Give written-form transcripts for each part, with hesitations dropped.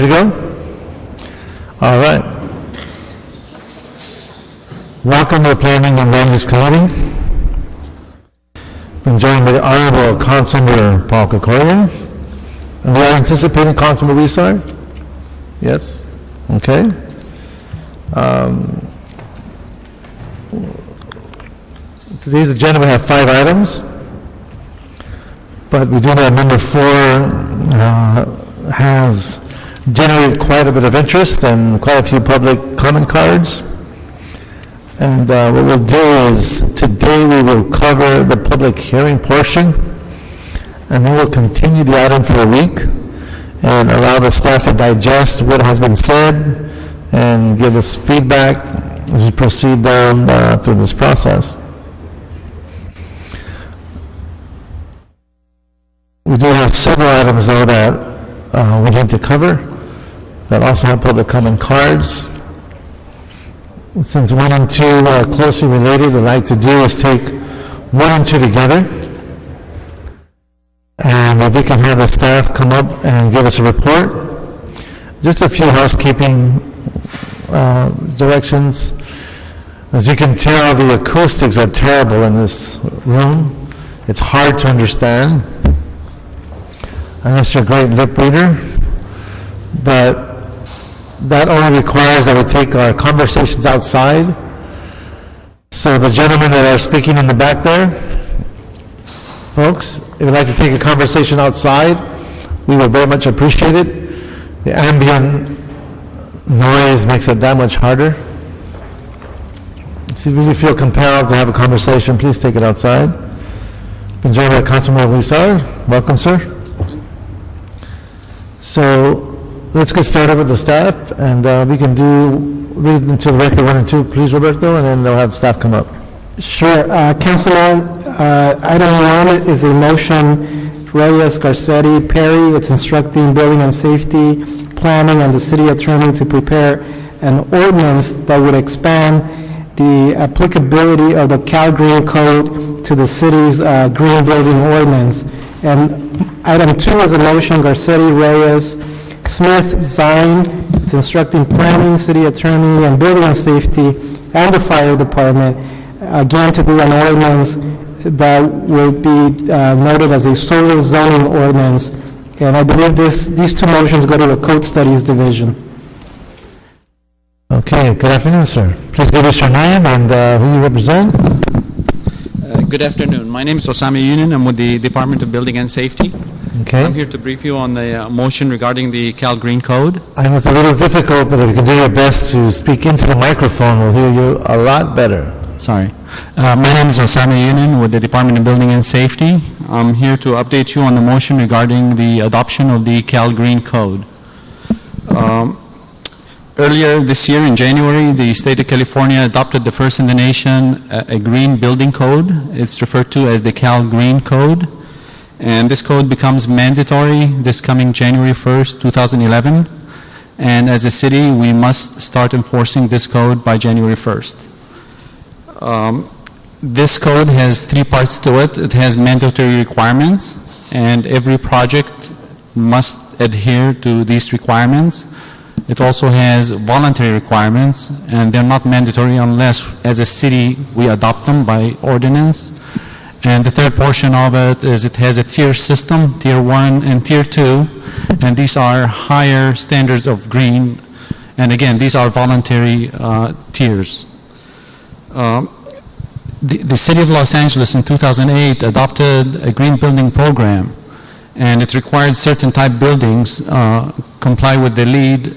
Ready to go? All right. Welcome to the Planning and Land Use Committee. I'm joined by the Honorable Councilmember Paul Koretz. And we are anticipating Councilmember Hillside? Yes? Okay. Today's agenda, we have 5 items. But we do know number 4 has generated quite a bit of interest and quite a few public comment cards. And what we'll do is today we will cover the public hearing portion, and then we'll continue the item for a week and allow the staff to digest what has been said and give us feedback as we proceed down through this process. We do have several items though that we need to cover that also have public comment cards. Since 1 and 2 are closely related, what I'd like to do is take 1 and 2 together. And if we can have the staff come up and give us a report. Just a few housekeeping directions. As you can tell, the acoustics are terrible in this room. It's hard to understand, unless you're a great lip reader. But that only requires that we take our conversations outside. So the gentlemen that are speaking in the back there, folks, if you'd like to take a conversation outside, we would very much appreciate it. The ambient noise makes it that much harder. If you really feel compelled to have a conversation, please take it outside. Been joined by Councilmember Hillside. Welcome, sir. So let's get started with the staff, and we can read into the record 1 and 2, please, Roberto, and then they'll have staff come up. Sure. Councilman, item 1 is a motion, Reyes, Garcetti, Perry. It's instructing Building and Safety, Planning, and the City Attorney to prepare an ordinance that would expand the applicability of the Cal Green Code to the city's green building ordinance. And item 2 is a motion, Garcetti, Reyes, Smith, Zine. It's instructing Planning, City Attorney, and Building and Safety, and the Fire Department, again, to do an ordinance that would be noted as a solar zoning ordinance. And I believe these 2 motions go to the Code Studies Division. Okay, good afternoon, sir. Please give us your name and who you represent. Good afternoon. My name is Osama Yunin. I'm with the Department of Building and Safety. Okay. I'm here to brief you on the motion regarding the Cal Green Code. I know it's a little difficult, but if you can do your best to speak into the microphone, we'll hear you a lot better. Sorry. My name is Osama Yunin with the Department of Building and Safety. I'm here to update you on the motion regarding the adoption of the Cal Green Code. Earlier this year in January, the state of California adopted the first in the nation a green building code. It's referred to as the Cal Green Code. And this code becomes mandatory this coming January 1st, 2011. And as a city, we must start enforcing this code by January 1st. This code has 3 parts to it. It has mandatory requirements, and every project must adhere to these requirements. It also has voluntary requirements, and they're not mandatory unless, as a city, we adopt them by ordinance. And the third portion of it is it has a tier system, tier 1 and tier 2, and these are higher standards of green. And again, these are voluntary tiers. The City of Los Angeles in 2008 adopted a green building program, and it required certain type buildings comply with the LEED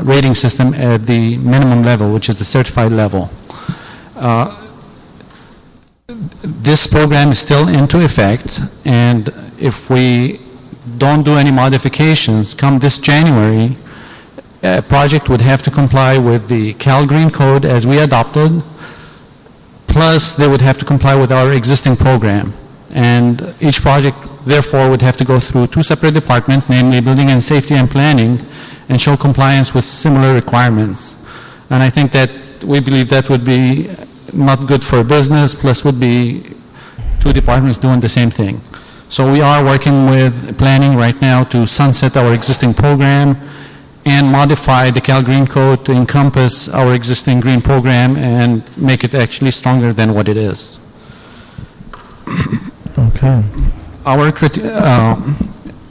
rating system at the minimum level, which is the certified level. This program is still into effect, and if we don't do any modifications come this January, a project would have to comply with the Cal Green Code as we adopted, plus they would have to comply with our existing program. And each project, therefore, would have to go through 2 separate departments, namely Building and Safety and Planning, and show compliance with similar requirements. And I think that we believe that would be not good for business, plus would be 2 departments doing the same thing. So we are working with planning right now to sunset our existing program and modify the Cal Green Code to encompass our existing green program and make it actually stronger than what it is. Okay.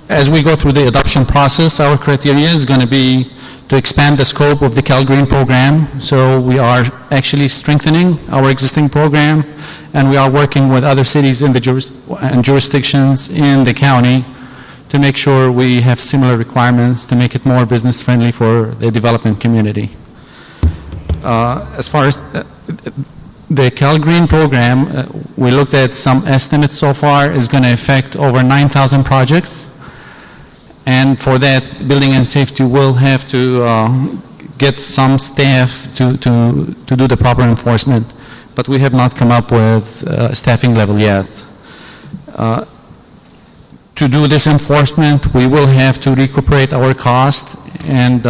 As we go through the adoption process, our criteria is going to be to expand the scope of the Cal Green program. So we are actually strengthening our existing program, and we are working with other cities in the jurisdictions in the county to make sure we have similar requirements to make it more business friendly for the development community. As far as the Cal Green program, we looked at some estimates so far, is going to affect over 9,000 projects. And for that, building and safety will have to get some staff to do the proper enforcement. But we have not come up with a staffing level yet. To do this enforcement, we will have to recuperate our cost, and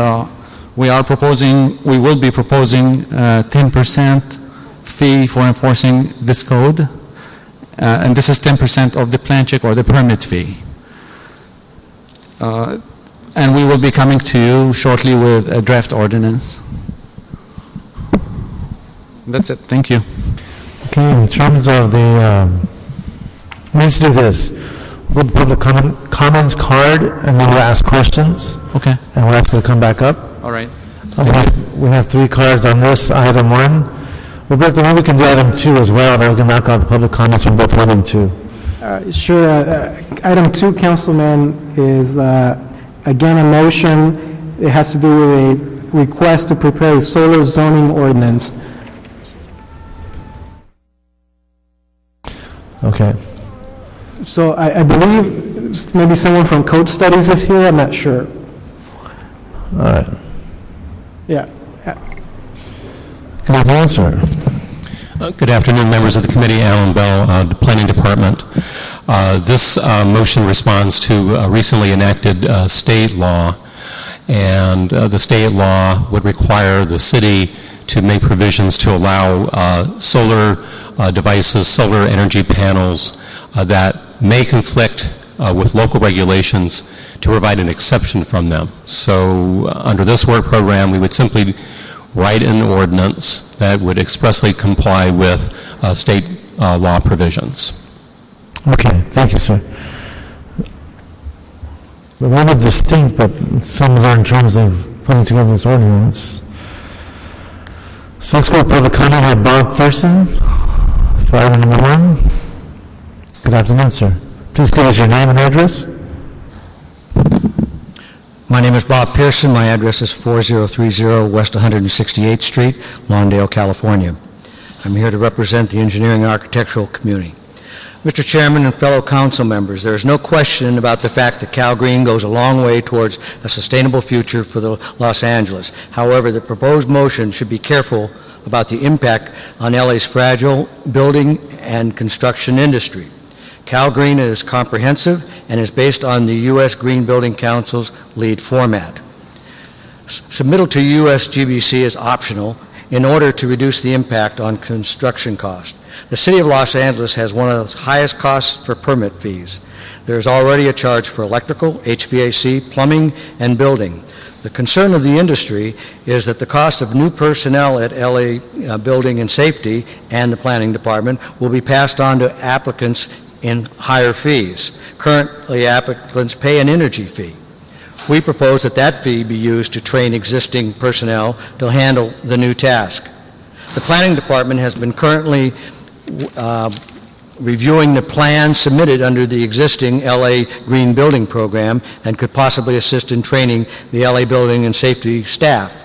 we will be proposing 10% fee for enforcing this code, and this is 10% of the plan check or the permit fee. And we will be coming to you shortly with a draft ordinance. That's it. Thank you. Okay, in terms of the, let's do this. We'll put the comments card, and then we'll ask questions, Okay. and we'll ask you to come back up. All right. We have 3 cards on this, item 1. Roberto, maybe we can do item 2 as well, and we can knock out the public comments from both 1 and 2. Sure. Item 2, Councilman, is again a motion. It has to do with a request to prepare a solar zoning ordinance. Okay. So I believe maybe someone from Code Studies is here. I'm not sure. All right. Yeah. Can I have the answer? Good afternoon, members of the committee. Alan Bell, the Planning Department. This motion responds to a recently enacted state law, and the state law would require the city to make provisions to allow solar devices, solar energy panels that may conflict with local regulations to provide an exception from them. So under this work program, we would simply write an ordinance that would expressly comply with state law provisions. Okay, thank you, sir. We're rather distinct, but similar in terms of putting together this ordinance. So let's go to public comment. I have Bob Ferson for item number 1. Good afternoon, sir. Please give us your name and address. My name is Bob Pearson. My address is 4030 West 168th Street, Lawndale, California. I'm here to represent the engineering and architectural community. Mr. Chairman and fellow council members, there is no question about the fact that Cal Green goes a long way towards a sustainable future for the Los Angeles. However, the proposed motion should be careful about the impact on LA's fragile building and construction industry. Cal Green is comprehensive and is based on the U.S. Green Building Council's LEED format. Submittal to USGBC is optional in order to reduce the impact on construction cost. The City of Los Angeles has one of the highest costs for permit fees. There is already a charge for electrical, HVAC, plumbing, and building. The concern of the industry is that the cost of new personnel at LA Building and Safety and the Planning Department will be passed on to applicants in higher fees. Currently, applicants pay an energy fee. We propose that that fee be used to train existing personnel to handle the new task. The Planning Department has been currently reviewing the plans submitted under the existing LA Green Building Program and could possibly assist in training the LA Building and Safety staff.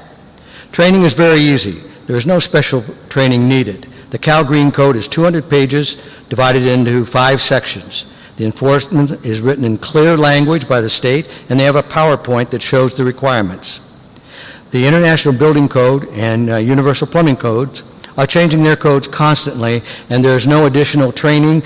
Training is very easy. There is no special training needed. The Cal Green Code is 200 pages divided into 5 sections. The enforcement is written in clear language by the state, and they have a PowerPoint that shows the requirements. The International Building Code and Universal Plumbing Codes are changing their codes constantly, and there is no additional training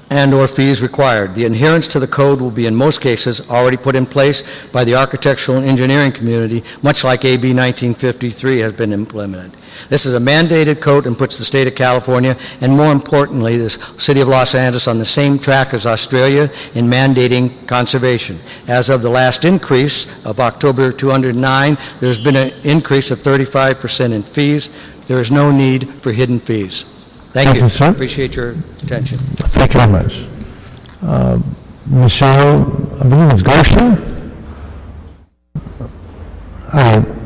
and/or fees required. The adherence to the code will be in most cases already put in place by the architectural and engineering community, much like AB 1953 has been implemented. This is a mandated code and puts the state of California, and more importantly, the city of Los Angeles, on the same track as Australia in mandating conservation. As of the last increase of October 209, there's been an increase of 35% in fees. There is no need for hidden fees. Thank you. Sir. Appreciate your attention. Thank you very much. Michelle, I believe it's Garcia?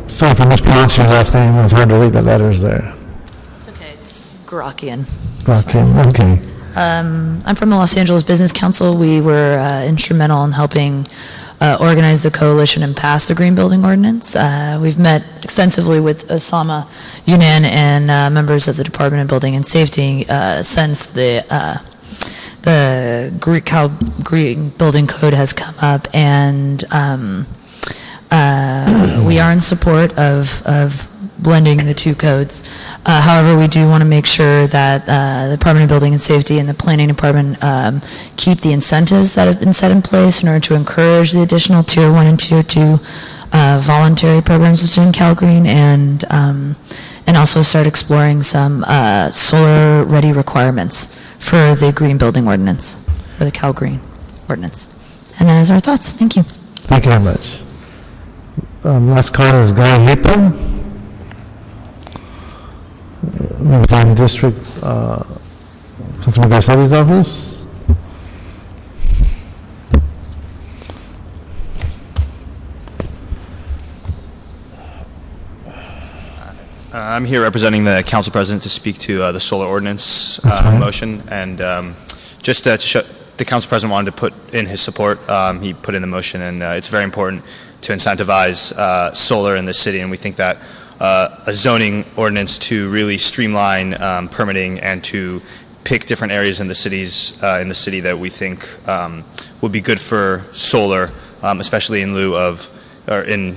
Sorry for mispronouncing your last name. It's hard to read the letters there. It's okay. It's Garakian. Okay. I'm from the Los Angeles Business Council. We were instrumental in helping organize the coalition and pass the Green Building Ordinance. We've met extensively with Osama Yunan and members of the Department of Building and Safety since the Green Building Code has come up, and we are in support of blending the two codes. However, we do want to make sure that the Department of Building and Safety and the Planning Department keep the incentives that have been set in place in order to encourage the additional Tier 1 and Tier 2 voluntary programs within CalGreen, and also start exploring some solar-ready requirements for the Green Building Ordinance, for the CalGreen Ordinance. And that is our thoughts. Thank you. Thank you very much. Last call is Guy Hippo. Representing District, Councilman Garcetti's office. I'm here representing the council president to speak to the solar ordinance motion, and just to show the council president wanted to put in his support. He put in the motion, and it's very important to incentivize solar in the city, and we think that a zoning ordinance to really streamline permitting and to pick different areas in the city that we think would be good for solar, especially in lieu of, or in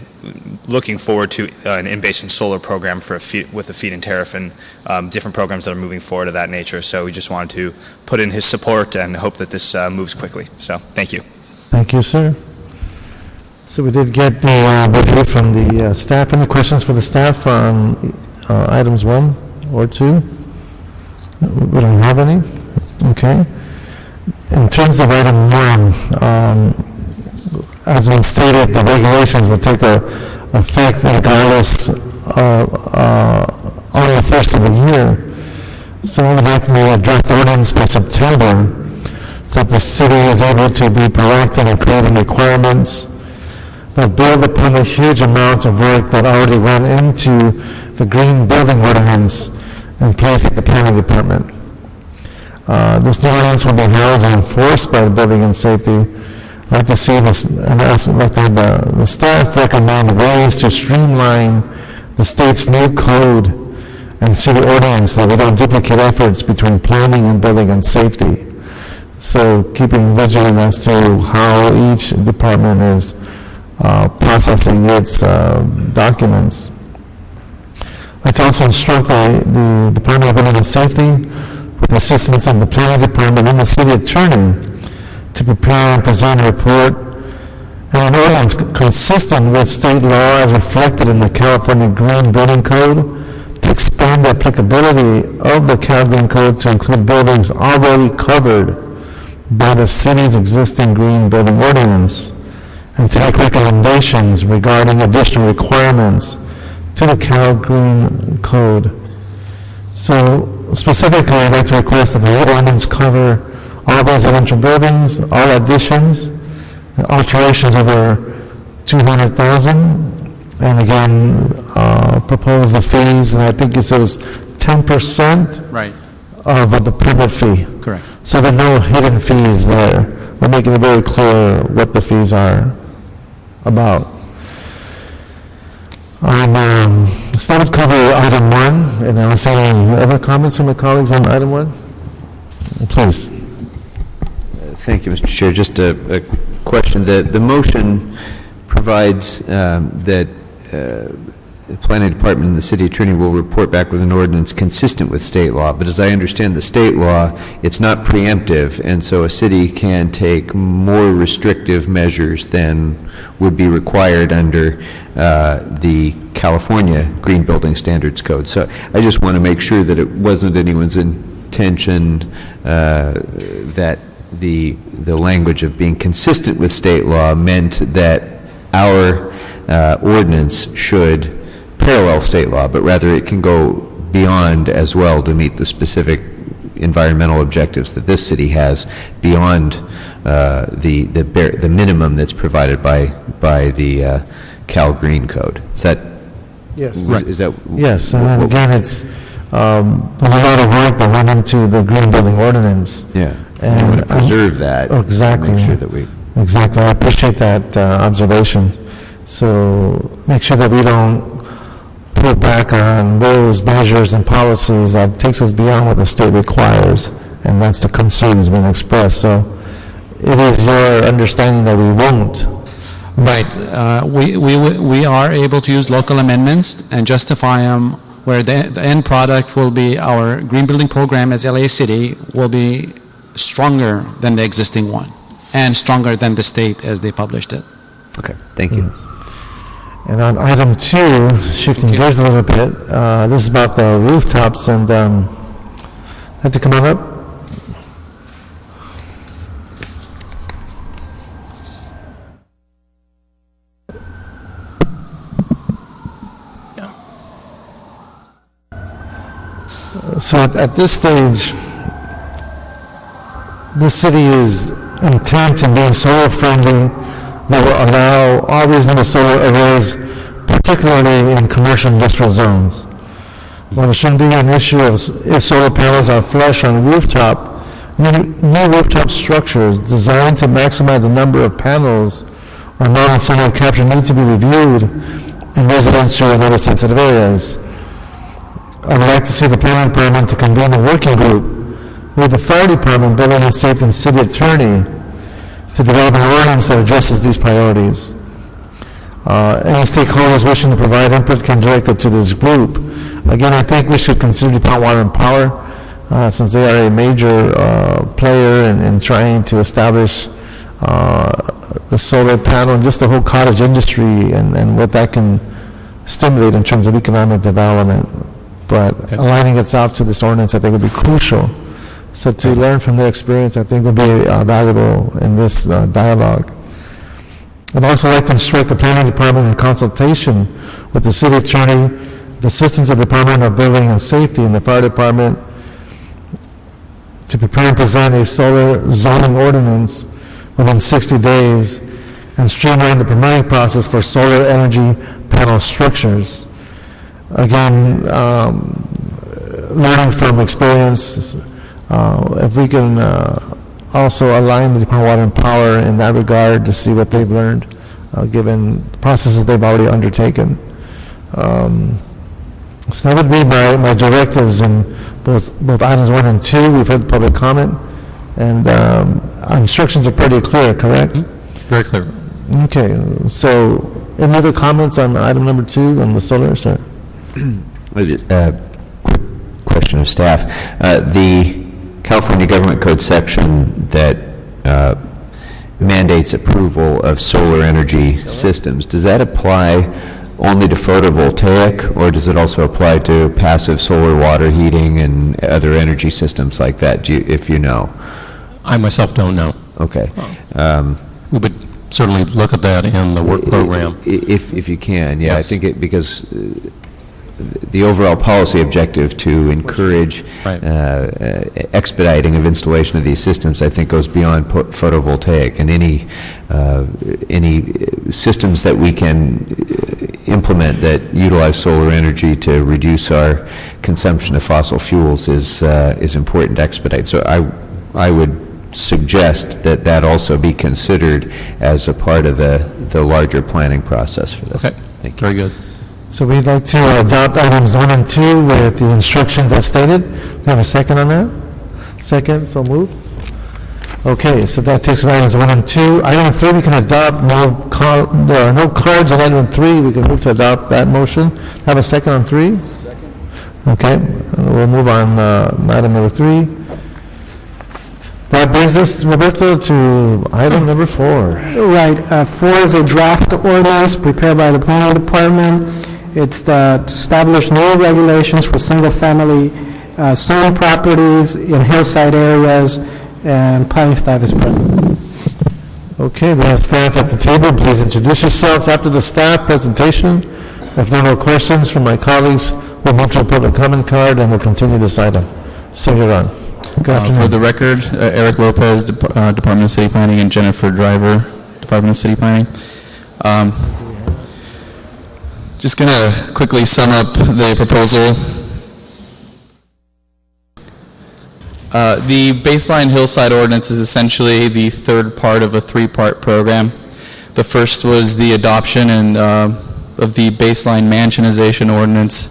looking forward to an in-basin solar program for with a feed-in tariff and different programs that are moving forward of that nature. So we just wanted to put in his support and hope that this moves quickly. So thank you. Thank you, sir. So we did get the review from the staff. Any questions for the staff on items 1 or 2? We don't have any. Okay. In terms of item 1, as we stated, the regulations will take effect regardless on the first of the year. So we'll have to draft the ordinance by September so that the city is able to be proactive in creating requirements that build upon the huge amount of work that already went into the Green Building Ordinance in place at the Planning Department. This new ordinance will be housed and enforced by the Building and Safety. I'd like to see this, and I'd like to have the staff recommend ways to streamline the state's new code and city ordinance so that we don't duplicate efforts between planning and building and safety. So keeping vigilant as to how each department is processing its documents. I'd like to also instruct the Department of Building and Safety, with the assistance of the Planning Department and the City Attorney, to prepare and present a report and an ordinance consistent with state law as reflected in the California Green Building Code, to expand the applicability of the Cal Green Code to include buildings already covered by the city's existing Green Building Ordinance, and to make recommendations regarding additional requirements to the Cal Green Code. So specifically, I'd like to request that the ordinance cover all residential buildings, all additions, alterations over 200,000, and again, propose the fees, and I think you said it was 10% Right. of the permit fee. Correct. So there are no hidden fees there. We're making it very clear what the fees are about. So that would cover item 1, and I'll say any other comments from my colleagues on item 1? Please. Thank you, Mr. Chair. Just a question. The motion provides that the planning department and the city attorney will report back with an ordinance consistent with state law. But as I understand the state law, it's not preemptive, and so a city can take more restrictive measures than would be required under the California Green Building Standards Code. So I just want to make sure that it wasn't anyone's intention that the language of being consistent with state law meant that our ordinance should parallel state law, but rather it can go beyond as well to meet the specific environmental objectives that this city has beyond the minimum that's provided by the Cal Green Code. Is that Yes. is that Yes, and again, it's a lot of work that went into the green building ordinance. yeah? And I want to preserve that. Oh, exactly. Make sure that we. Exactly, I appreciate that observation. So make sure that we don't pull back on those measures and policies that takes us beyond what the state requires, and that's the concern that's been expressed. So it is your understanding that we won't. Right. We are able to use local amendments and justify them where the end product will be our green building program as LA City will be stronger than the existing one and stronger than the state as they published it. Okay, thank you. And on item 2, shifting gears a little bit, this is about the rooftops, and have to come on up. So at this stage, the city is intent in being solar friendly that will allow all reasonable solar arrays, particularly in commercial industrial zones. While there shouldn't be an issue if solar panels are flush on rooftop, new rooftop structures designed to maximize the number of panels or non-solar capture need to be reviewed in residential and other sensitive areas. I would like to see the planning department to convene a working group with the fire department, building and safety, and city attorney to develop an ordinance that addresses these priorities. Any stakeholders wishing to provide input can direct it to this group. Again, I think we should consider Department of Water and Power, since they are a major player in trying to establish the solar panel and just the whole cottage industry and what that can stimulate in terms of economic development. But aligning itself to this ordinance, I think, would be crucial. So to learn from their experience, I think, would be valuable in this dialogue. I'd also like to instruct the planning department in consultation with the city attorney, the assistance of the Department of Building and Safety, and the fire department to prepare and present a solar zoning ordinance within 60 days and streamline the permitting process for solar energy panel structures. Again, learning from experience, if we can also align the Department of Water and Power in that regard to see what they've learned, given processes they've already undertaken. So that would be my directives in both items 1 and 2. We've heard public comment, and our instructions are pretty clear, correct? Very clear. Okay, so any other comments on item number 2 on the solar, sir? Quick question of staff. The California Government Code section that mandates approval of solar energy systems, does that apply only to photovoltaic, or does it also apply to passive solar water heating and other energy systems like that, if you know? I myself don't know. Okay. We would certainly look at that in the work program. If you can, yeah. Yes. I think because the overall policy objective to encourage expediting of installation of these systems, I think, goes beyond photovoltaic, and any systems that we can implement that utilize solar energy to reduce our consumption of fossil fuels is important to expedite. So I would suggest that also be considered as a part of the larger planning process for this. Okay. Thank you. Very good. So we'd like to adopt items 1 and 2 with the instructions as stated. Do you have a second on that? Second, so move. Okay, so that takes items 1 and 2. Item 3, we can adopt. There are no cards on item 3. We can move to adopt that motion. Have a second on 3? Second. Okay, we'll move on item number 3. That brings us, Roberto, to item number 4. Right, 4 is a draft ordinance prepared by the planning department. It's to establish new regulations for single-family zone properties in hillside areas, and planning staff is present. Okay, we have staff at the table. Please introduce yourselves after the staff presentation. If there are no questions from my colleagues, we'll move to a public comment card and we'll continue this item. So you're on. Good afternoon. For the record, Eric Lopez, Department of City Planning, and Jennifer Driver, Department of City Planning. Just going to quickly sum up the proposal. The baseline hillside ordinance is essentially the third part of a three-part program. The first was the adoption of the baseline mansionization ordinance,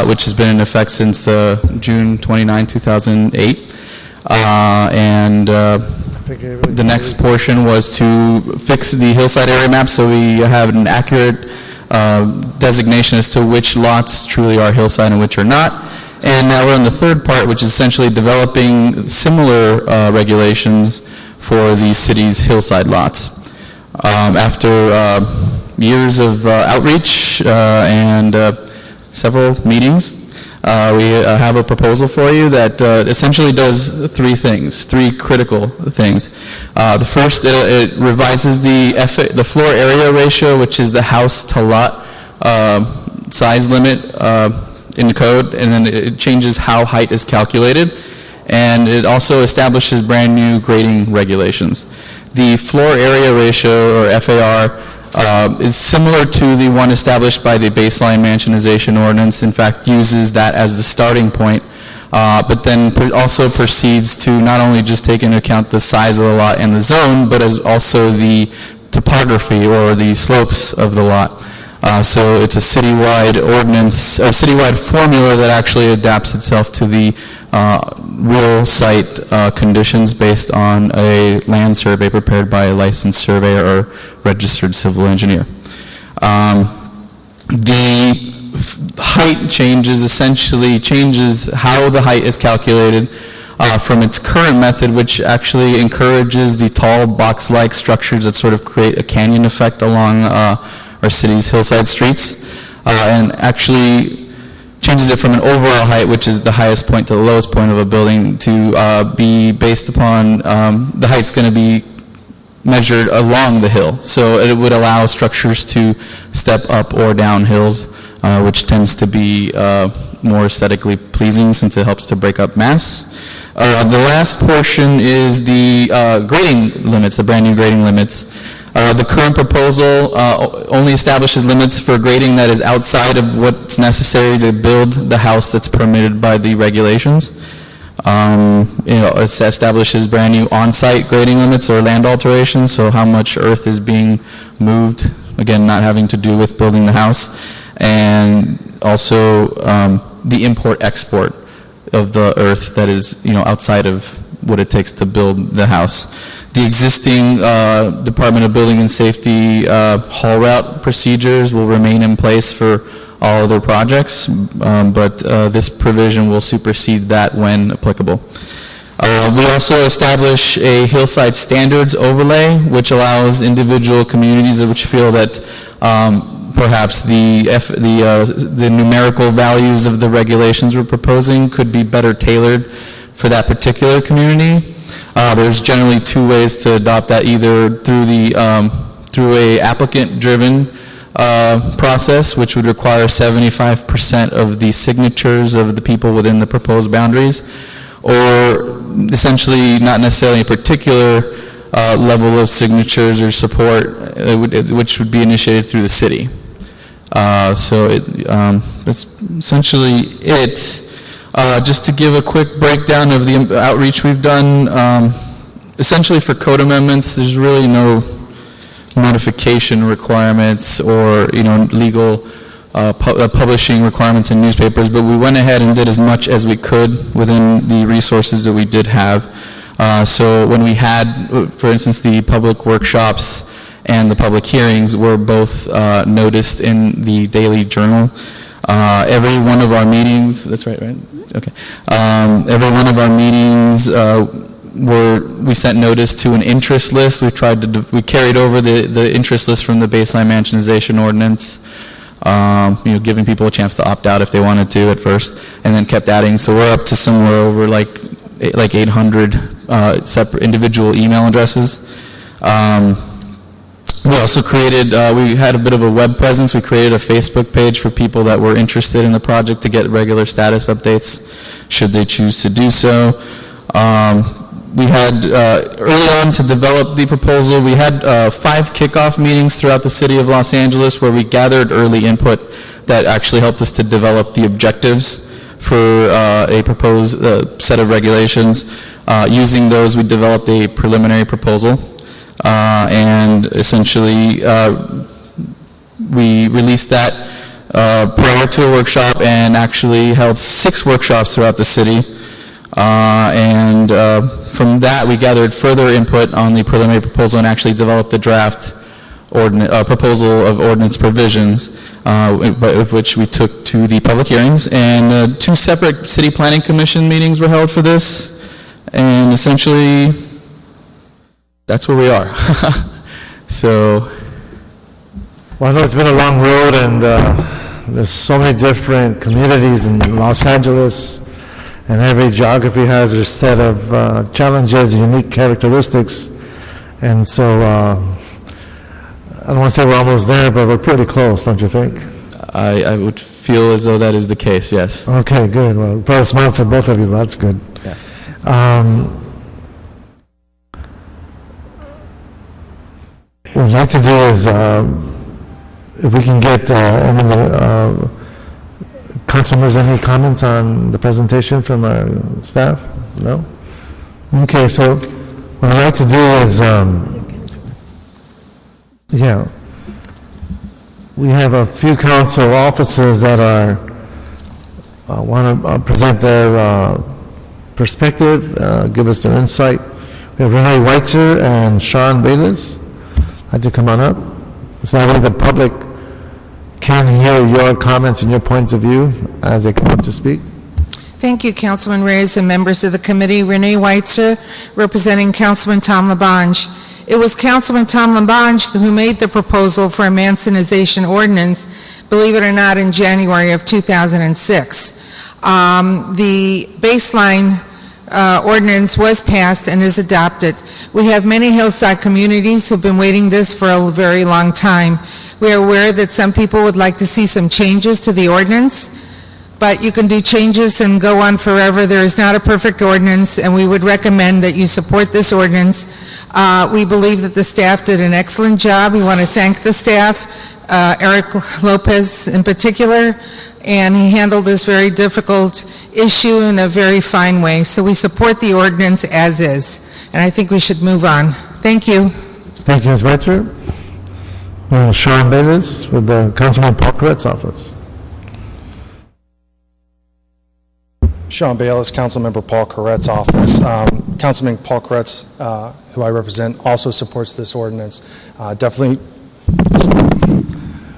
which has been in effect since June 29, 2008. The next portion was to fix the hillside area map so we have an accurate designation as to which lots truly are hillside and which are not. And now we're on the third part, which is essentially developing similar regulations for the city's hillside lots. After years of outreach and several meetings, we have a proposal for you that essentially does three critical things. The first, it revises the floor area ratio, which is the house to lot size limit in the code, and then it changes how height is calculated, and it also establishes brand new grading regulations. The floor area ratio, or FAR, is similar to the one established by the baseline mansionization ordinance. In fact, uses that as the starting point, but then also proceeds to not only just take into account the size of the lot and the zone, but as also the topography or the slopes of the lot. So it's a citywide ordinance, or citywide formula that actually adapts itself to the real site conditions based on a land survey prepared by a licensed surveyor or registered civil engineer. The height changes essentially changes how the height is calculated from its current method, which actually encourages the tall box-like structures that sort of create a canyon effect along our city's hillside streets, and actually changes it from an overall height, which is the highest point to the lowest point of a building, to be based upon the height's going to be measured along the hill. So it would allow structures to step up or down hills, which tends to be more aesthetically pleasing since it helps to break up mass. The last portion is the grading limits, the brand new grading limits. The current proposal only establishes limits for grading that is outside of what's necessary to build the house that's permitted by the regulations. It establishes brand new on-site grading limits or land alterations, so how much earth is being moved, again, not having to do with building the house, and also the import-export of the earth that is, outside of what it takes to build the house. The existing Department of Building and Safety haul route procedures will remain in place for all other projects, but this provision will supersede that when applicable. We also establish a hillside standards overlay, which allows individual communities which feel that perhaps the numerical values of the regulations we're proposing could be better tailored for that particular community. There's generally two ways to adopt that, either through a applicant-driven process, which would require 75% of the signatures of the people within the proposed boundaries, or essentially not necessarily a particular level of signatures or support, which would be initiated through the city. So that's essentially it. Just to give a quick breakdown of the outreach we've done, essentially for code amendments, there's really no modification requirements or legal publishing requirements in newspapers, but we went ahead and did as much as we could within the resources that we did have. So when we had, for instance, the public workshops and the public hearings were both noticed in the Daily Journal. Every one of our meetings, that's right? Okay. Every one of our meetings we sent notice to an interest list. We carried over the interest list from the baseline mansionization ordinance, giving people a chance to opt out if they wanted to at first, and then kept adding. So we're up to somewhere over like 800 separate individual email addresses. We also created, we had a bit of a web presence. We created a Facebook page for people that were interested in the project to get regular status updates should they choose to do so. We had, early on to develop the proposal, we had 5 kickoff meetings throughout the city of Los Angeles where we gathered early input that actually helped us to develop the objectives for a proposed set of regulations. Using those, we developed a preliminary proposal. And essentially, we released that prior to a workshop and actually held 6 workshops throughout the city. And from that, we gathered further input on the preliminary proposal and actually developed a draft proposal of ordinance provisions, of which we took to the public hearings. And 2 separate city planning commission meetings were held for this. And essentially, that's where we are. So, Well, I know it's been a long road, and there's so many different communities in Los Angeles, and every geography has their set of challenges, unique characteristics, and so I don't want to say we're almost there, but we're pretty close, don't you think? I would feel as though that is the case, yes. Okay, good. Well, we put a smile to both of you. That's good. Yeah. What I'd like to do is, if we can get any of the councilors, any comments on the presentation from our staff? No? Okay, so what I'd like to do is, we have a few council officers that want to present their perspective, give us their insight. We have Renee Weitzer and Sean Bayless. Had to come on up. So that way the public can hear your comments and your points of view as they come up to speak. Thank you, Councilman Reyes and members of the committee. Renee Weitzer, representing Councilman Tom LaBonge. It was Councilman Tom LaBonge who made the proposal for a mansionization ordinance, believe it or not, in January of 2006. The baseline ordinance was passed and is adopted. We have many Hillside communities who have been waiting this for a very long time. We are aware that some people would like to see some changes to the ordinance, but you can do changes and go on forever. There is not a perfect ordinance, and we would recommend that you support this ordinance. We believe that the staff did an excellent job. We want to thank the staff, Eric Lopez in particular, and he handled this very difficult issue in a very fine way. So we support the ordinance as is, and I think we should move on. Thank you. Thank you, Ms. Weitzer. Sean Bayless with the Councilman Paul Koretz office. Sean Bayless, Councilmember Paul Koretz office. Councilman Paul Koretz, who I represent, also supports this ordinance. Definitely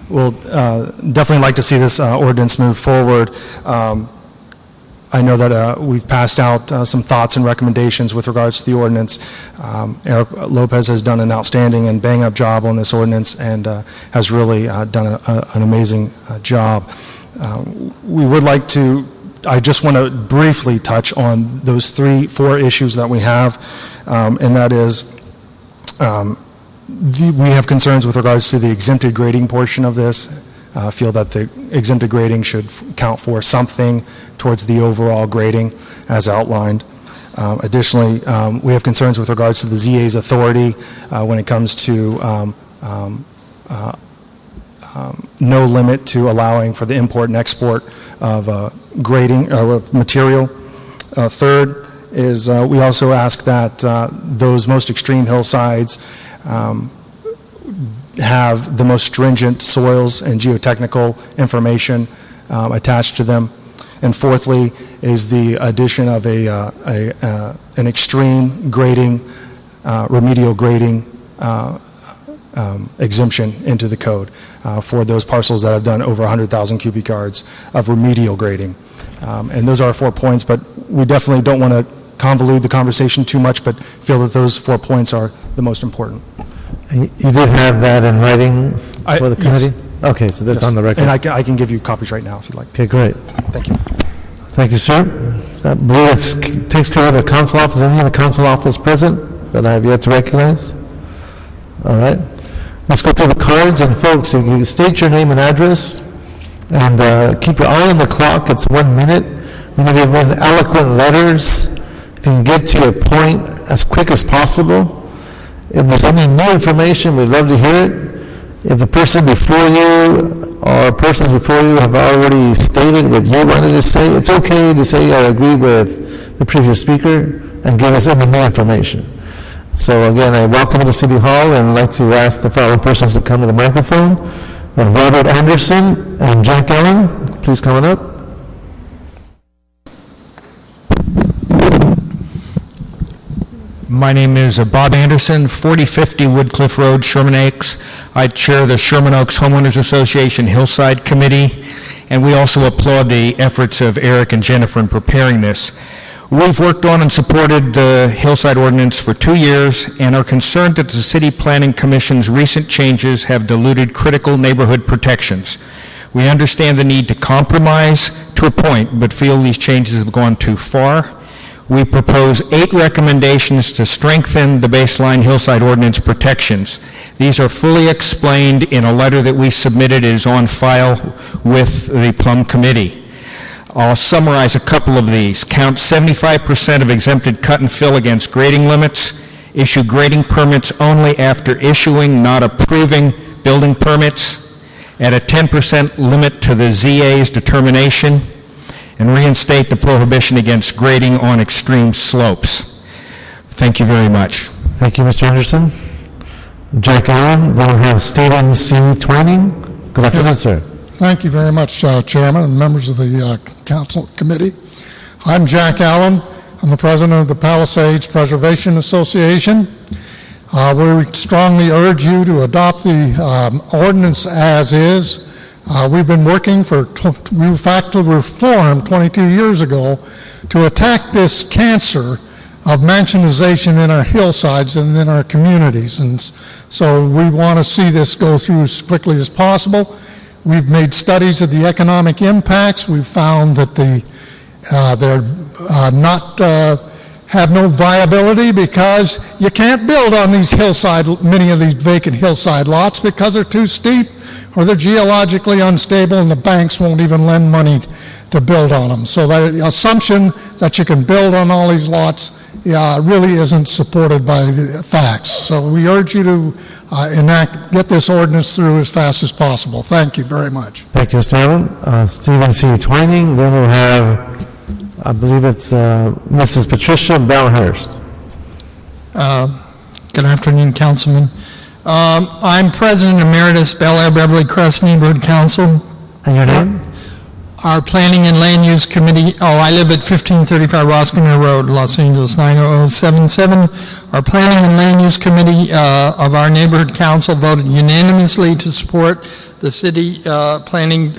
like to see this ordinance move forward. I know that we've passed out some thoughts and recommendations with regards to the ordinance. Eric Lopez has done an outstanding and bang-up job on this ordinance and has really done an amazing job. We would like to, I just want to briefly touch on those 4 issues that we have, and that is we have concerns with regards to the exempted grading portion of this. Feel that the exempted grading should count for something towards the overall grading as outlined. Additionally, we have concerns with regards to the ZA's authority when it comes to no limit to allowing for the import and export of grading of material. Third is we also ask that those most extreme hillsides have the most stringent soils and geotechnical information attached to them. And fourthly is the addition of a an extreme grading, remedial grading exemption into the code for those parcels that have done over 100,000 cubic yards of remedial grading. And those are our 4 points, but we definitely don't want to convolute the conversation too much, but feel that those 4 points are the most important. And you did have that in writing for the Yes. committee? Okay, so that's Yes. on the record. And I can give you copies right now if you'd like. Okay, great. Thank you. Thank you, sir. I believe it takes care of the council office. Any other council office present that I have yet to recognize? All right. Let's go through the cards, and folks, if you state your name and address, and keep your eye on the clock, it's 1 minute. We're going to be in eloquent letters. If you can get to your point as quick as possible. If there's any new information, we'd love to hear it. If the person before you or persons before you have already stated what you wanted to say, it's okay to say I agree with the previous speaker and give us any new information. So again, I welcome you to City Hall and I'd like to ask the following persons to come to the microphone. Robert Anderson and Jack Allen, please come on up. My name is Bob Anderson, 4050 Woodcliff Road, Sherman Oaks. I chair the Sherman Oaks Homeowners Association Hillside Committee, and we also applaud the efforts of Eric and Jennifer in preparing this. We've worked on and supported the Hillside Ordinance for 2 years and are concerned that the City Planning Commission's recent changes have diluted critical neighborhood protections. We understand the need to compromise to a point, but feel these changes have gone too far. We propose 8 recommendations to strengthen the baseline Hillside Ordinance protections. These are fully explained in a letter that we submitted. It is on file with the Plum Committee. I'll summarize a couple of these. Count 75% of exempted cut and fill against grading limits. Issue grading permits only after issuing, not approving building permits. Add a 10% limit to the ZA's determination. And reinstate the prohibition against grading on extreme slopes. Thank you very much. Thank you, Mr. Anderson. Jack Allen, then we'll have Stephen C. Twining. Good afternoon, sir. Thank you very much, Chairman and members of the Council Committee. I'm Jack Allen. I'm the president of the Palisades Preservation Association. We strongly urge you to adopt the ordinance as is. We've been working for factory reform 22 years ago to attack this cancer of mansionization in our hillsides and in our communities. And so we want to see this go through as quickly as possible. We've made studies of the economic impacts. We've found that have no viability because you can't build on these many of these vacant hillside lots because they're too steep or they're geologically unstable and the banks won't even lend money to build on them. So the assumption that you can build on all these lots really isn't supported by the facts. So we urge you to get this ordinance through as fast as possible. Thank you very much. Thank you, Mr. Allen. Stephen C. Twining, then we'll have, I believe it's Mrs. Patricia Bellhurst. Good afternoon, Councilman. I'm President Emeritus Bel Air Beverly Crest Neighborhood Council. And your name? Our Planning and Land Use Committee, I live at 1535 Roscommon Road, Los Angeles 90077. Our Planning and Land Use Committee of our Neighborhood Council voted unanimously to support the city planning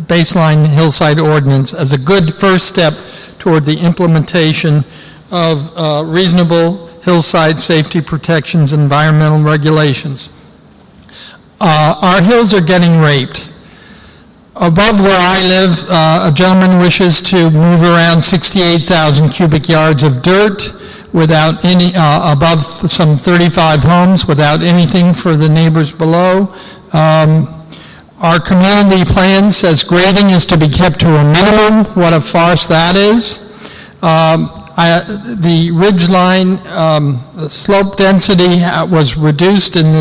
baseline hillside ordinance as a good first step toward the implementation of reasonable hillside safety protections and environmental regulations. Our hills are getting raped. Above where I live, a gentleman wishes to move around 68,000 cubic yards of dirt without any, above some 35 homes, without anything for the neighbors below. Our community plan says grading is to be kept to a minimum. What a farce that is. The ridge line, the slope density was reduced in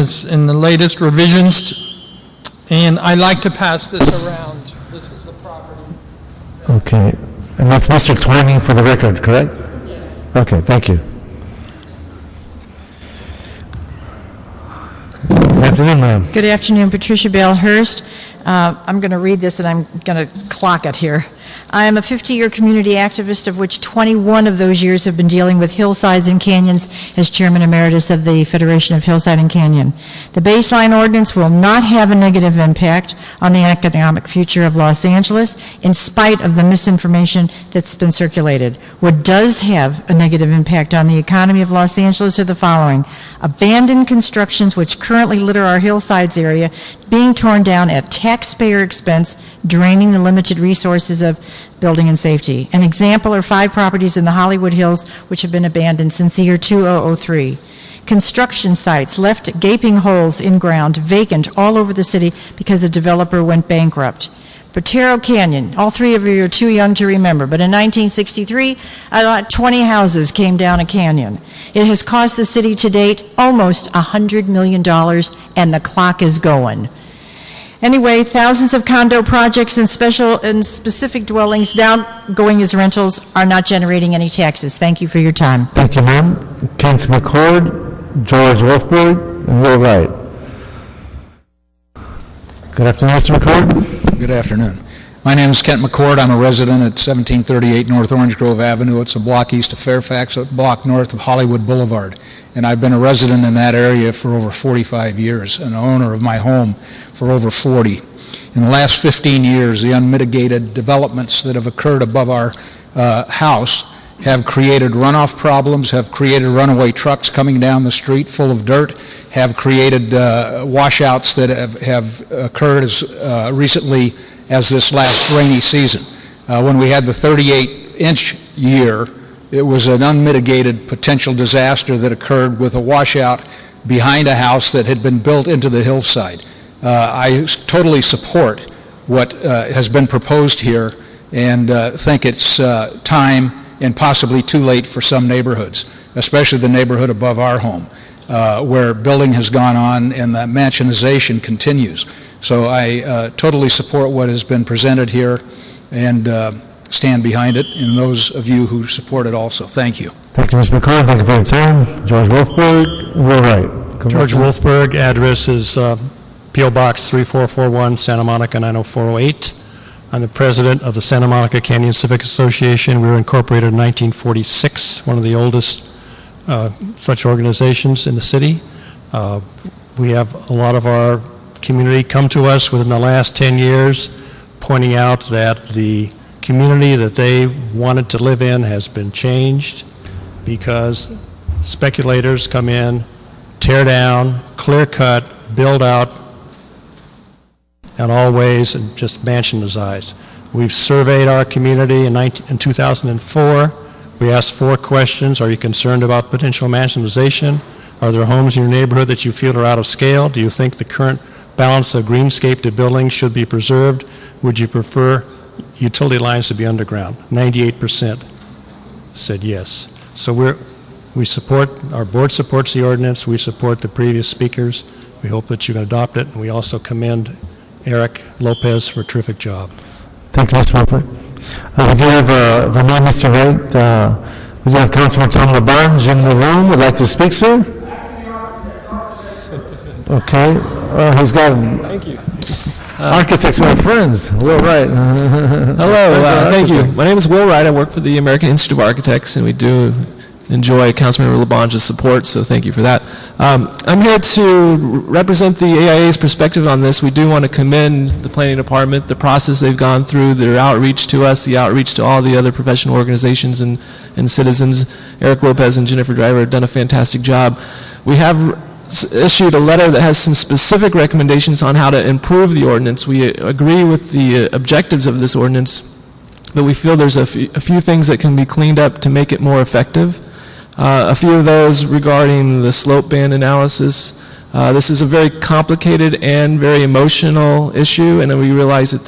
the latest revisions, and I'd like to pass this around. This is the property. Okay, and that's Mr. Twining for the record, correct? Yes. Okay, thank you. Good afternoon, ma'am. Good afternoon, Patricia Bellhurst. I'm going to read this and I'm going to clock it here. I am a 50-year community activist, of which 21 of those years have been dealing with hillsides and canyons as Chairman Emeritus of the Federation of Hillside and Canyon. The baseline ordinance will not have a negative impact on the economic future of Los Angeles, in spite of the misinformation that's been circulated. What does have a negative impact on the economy of Los Angeles are the following: abandoned constructions which currently litter our hillsides area being torn down at taxpayer expense, draining the limited resources of building and safety. An example are 5 properties in the Hollywood Hills which have been abandoned since the year 2003. Construction sites left gaping holes in ground, vacant all over the city because the developer went bankrupt. Potrero Canyon, all 3 of you are too young to remember, but in 1963, about 20 houses came down a canyon. It has cost the city to date almost $100 million, and the clock is going. Anyway, thousands of condo projects and specific dwellings now going as rentals are not generating any taxes. Thank you for your time. Thank you, ma'am. Kent McCord, George Wolfberg, and Will Wright. Good afternoon, Mr. McCord. Good afternoon. My name is Kent McCord. I'm a resident at 1738 North Orange Grove Avenue. It's a block east of Fairfax, a block north of Hollywood Boulevard. And I've been a resident in that area for over 45 years, and an owner of my home for over 40. In the last 15 years, the unmitigated developments that have occurred above our house have created runoff problems, have created runaway trucks coming down the street full of dirt, have created washouts that have occurred as recently as this last rainy season. When we had the 38-inch year, it was an unmitigated potential disaster that occurred with a washout behind a house that had been built into the hillside. I totally support what has been proposed here, and think it's time and possibly too late for some neighborhoods, especially the neighborhood above our home, where building has gone on and the mansionization continues. So I totally support what has been presented here and stand behind it, and those of you who support it also. Thank you. Thank you, Mr. McCord. Thank you for your time. George Wolfberg, Will Wright. George Wolfberg, address is P.O. Box 3441, Santa Monica 90408. I'm the president of the Santa Monica Canyon Civic Association. We were incorporated in 1946, one of the oldest such organizations in the city. We have a lot of our community come to us within the last 10 years, pointing out that the community that they wanted to live in has been changed because speculators come in, tear down, clear cut, build out in all ways, and just mansionize. We've surveyed our community in 2004. We asked 4 questions. Are you concerned about potential mansionization? Are there homes in your neighborhood that you feel are out of scale? Do you think the current balance of greenscape to buildings should be preserved? Would you prefer utility lines to be underground? 98% said yes. So we support, our board supports the ordinance. We support the previous speakers. We hope that you can adopt it. And we also commend Eric Lopez for a terrific job. Thank you, Mr. Wolfberg. We do have, if I may, Mr. Wright, we do have Councilman Tom LaBonge in the room. Would like to speak, sir? Okay. He's got... Thank you. Architects are friends. Will Wright. Hello, thank you. My name is Will Wright. I work for the American Institute of Architects, and we do enjoy Councilmember LaBonge's support, so thank you for that. I'm here to represent the AIA's perspective on this. We do want to commend the planning department, the process they've gone through, their outreach to us, the outreach to all the other professional organizations and citizens. Eric Lopez and Jennifer Driver have done a fantastic job. We have issued a letter that has some specific recommendations on how to improve the ordinance. We agree with the objectives of this ordinance, but we feel there's a few things that can be cleaned up to make it more effective. A few of those regarding the slope band analysis. This is a very complicated and very emotional issue, and we realize that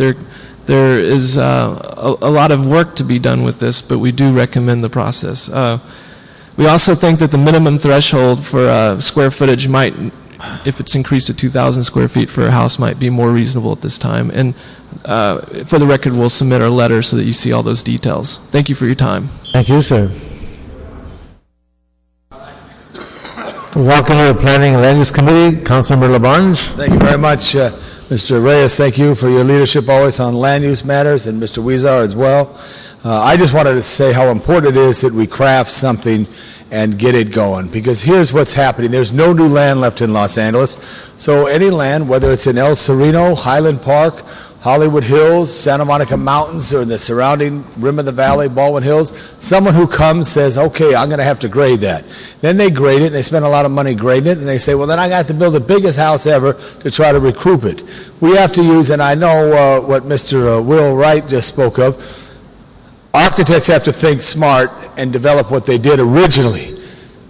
there is a lot of work to be done with this, but we do recommend the process. We also think that the minimum threshold for square footage might, if it's increased to 2,000 square feet for a house, might be more reasonable at this time. And for the record, we'll submit our letter so that you see all those details. Thank you for your time. Thank you, sir. Welcome to the Planning and Land Use Committee, Councilmember LaBonge. Thank you very much. Mr. Reyes, thank you for your leadership always on land use matters, and Mr. Weezer as well. I just wanted to say how important it is that we craft something and get it going, because here's what's happening. There's no new land left in Los Angeles, so any land, whether it's in El Sereno, Highland Park, Hollywood Hills, Santa Monica Mountains, or in the surrounding rim of the valley, Baldwin Hills, someone who comes says, okay, I'm going to have to grade that. Then they grade it, and they spend a lot of money grading it, and they say, well, then I got to build the biggest house ever to try to recoup it. We have to use, and I know what Mr. Will Wright just spoke of, architects have to think smart and develop what they did originally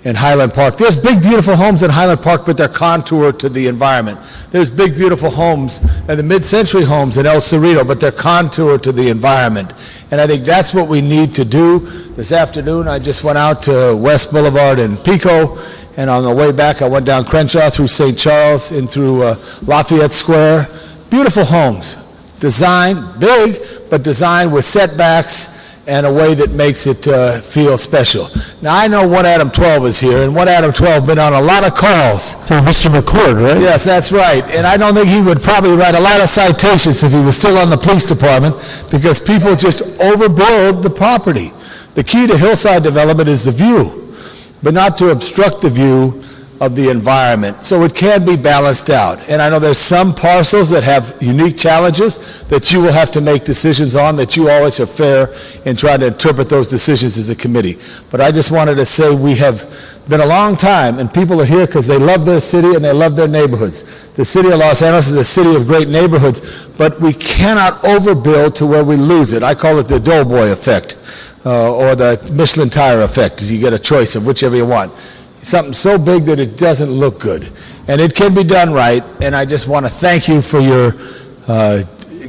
in Highland Park. There's big, beautiful homes in Highland Park, but they're contoured to the environment. There's big, beautiful homes, and the mid-century homes in El Cerrito, but they're contoured to the environment. And I think that's what we need to do. This afternoon, I just went out to West Boulevard in Pico, and on the way back, I went down Crenshaw through St. Charles and through Lafayette Square. Beautiful homes, designed big, but designed with setbacks and a way that makes it feel special. Now, I know 1 Adam 12 is here, and 1 Adam 12 been on a lot of calls. So Mr. McCord, right? Yes, that's right. And I don't think he would probably write a lot of citations if he was still on the police department, because people just overbuild the property. The key to hillside development is the view, but not to obstruct the view of the environment. So it can be balanced out. And I know there's some parcels that have unique challenges that you will have to make decisions on, that you always are fair in trying to interpret those decisions as a committee. But I just wanted to say we have been a long time, and people are here because they love their city and they love their neighborhoods. The city of Los Angeles is a city of great neighborhoods, but we cannot overbuild to where we lose it. I call it the Doughboy effect, or the Michelin tire effect. You get a choice of whichever you want. Something so big that it doesn't look good. And it can be done right, and I just want to thank you for your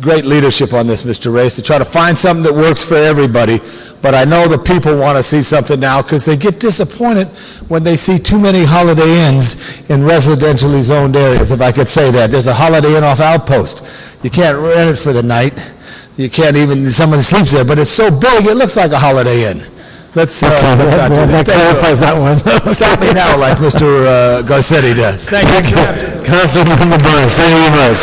great leadership on this, Mr. Reyes, to try to find something that works for everybody. But I know the people want to see something now because they get disappointed when they see too many Holiday Inns in residentially zoned areas, if I could say that. There's a Holiday Inn off Outpost. You can't rent it for the night. You can't even, someone sleeps there, but it's so big it looks like a Holiday Inn. Let's not do that. That clarifies that one. Stop me now like Mr. Garcetti does. Thank you. Councilmember Burns, thank you very much.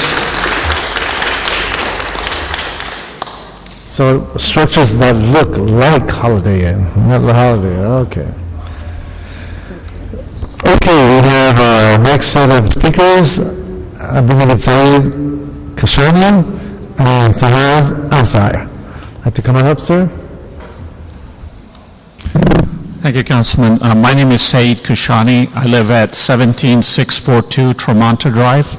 So structures that look like Holiday Inn, not the Holiday Inn, okay. Okay, we have our next set of speakers. I believe it's Saeed Kashani and Sahaz Ansar. Like to come on up, sir? Thank you, Councilman. My name is Saeed Kashani. I live at 17642 Tremonta Drive,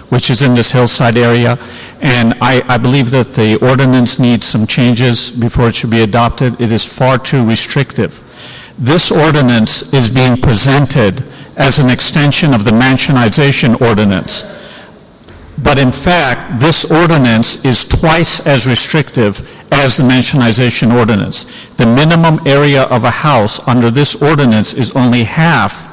which is in this hillside area. And I believe that the ordinance needs some changes before it should be adopted. It is far too restrictive. This ordinance is being presented as an extension of the mansionization ordinance. But in fact, this ordinance is twice as restrictive as the mansionization ordinance. The minimum area of a house under this ordinance is only half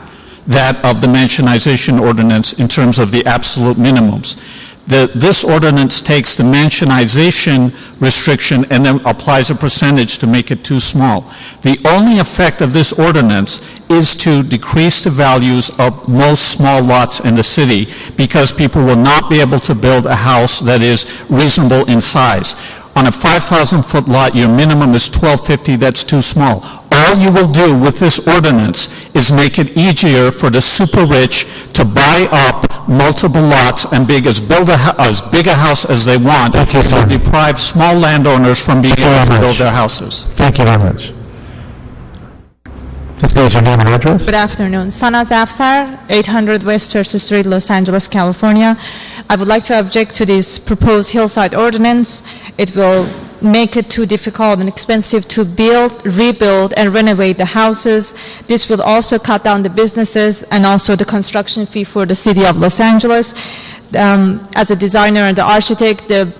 that of the mansionization ordinance in terms of the absolute minimums. This ordinance takes the mansionization restriction and then applies a percentage to make it too small. The only effect of this ordinance is to decrease the values of most small lots in the city because people will not be able to build a house that is reasonable in size. On a 5,000-foot lot, your minimum is $1,250. That's too small. All you will do with this ordinance is make it easier for the super rich to buy up multiple lots and build as big a house as they want. It will deprive small landowners from being able to build their houses. Thank you very much. Just give us your name and address. Good afternoon. Sanaz Afsar, 800 West Church Street, Los Angeles, California. I would like to object to this proposed hillside ordinance. It will make it too difficult and expensive to build, rebuild, and renovate the houses. This will also cut down the businesses and also the construction fee for the city of Los Angeles. As a designer and the architect, the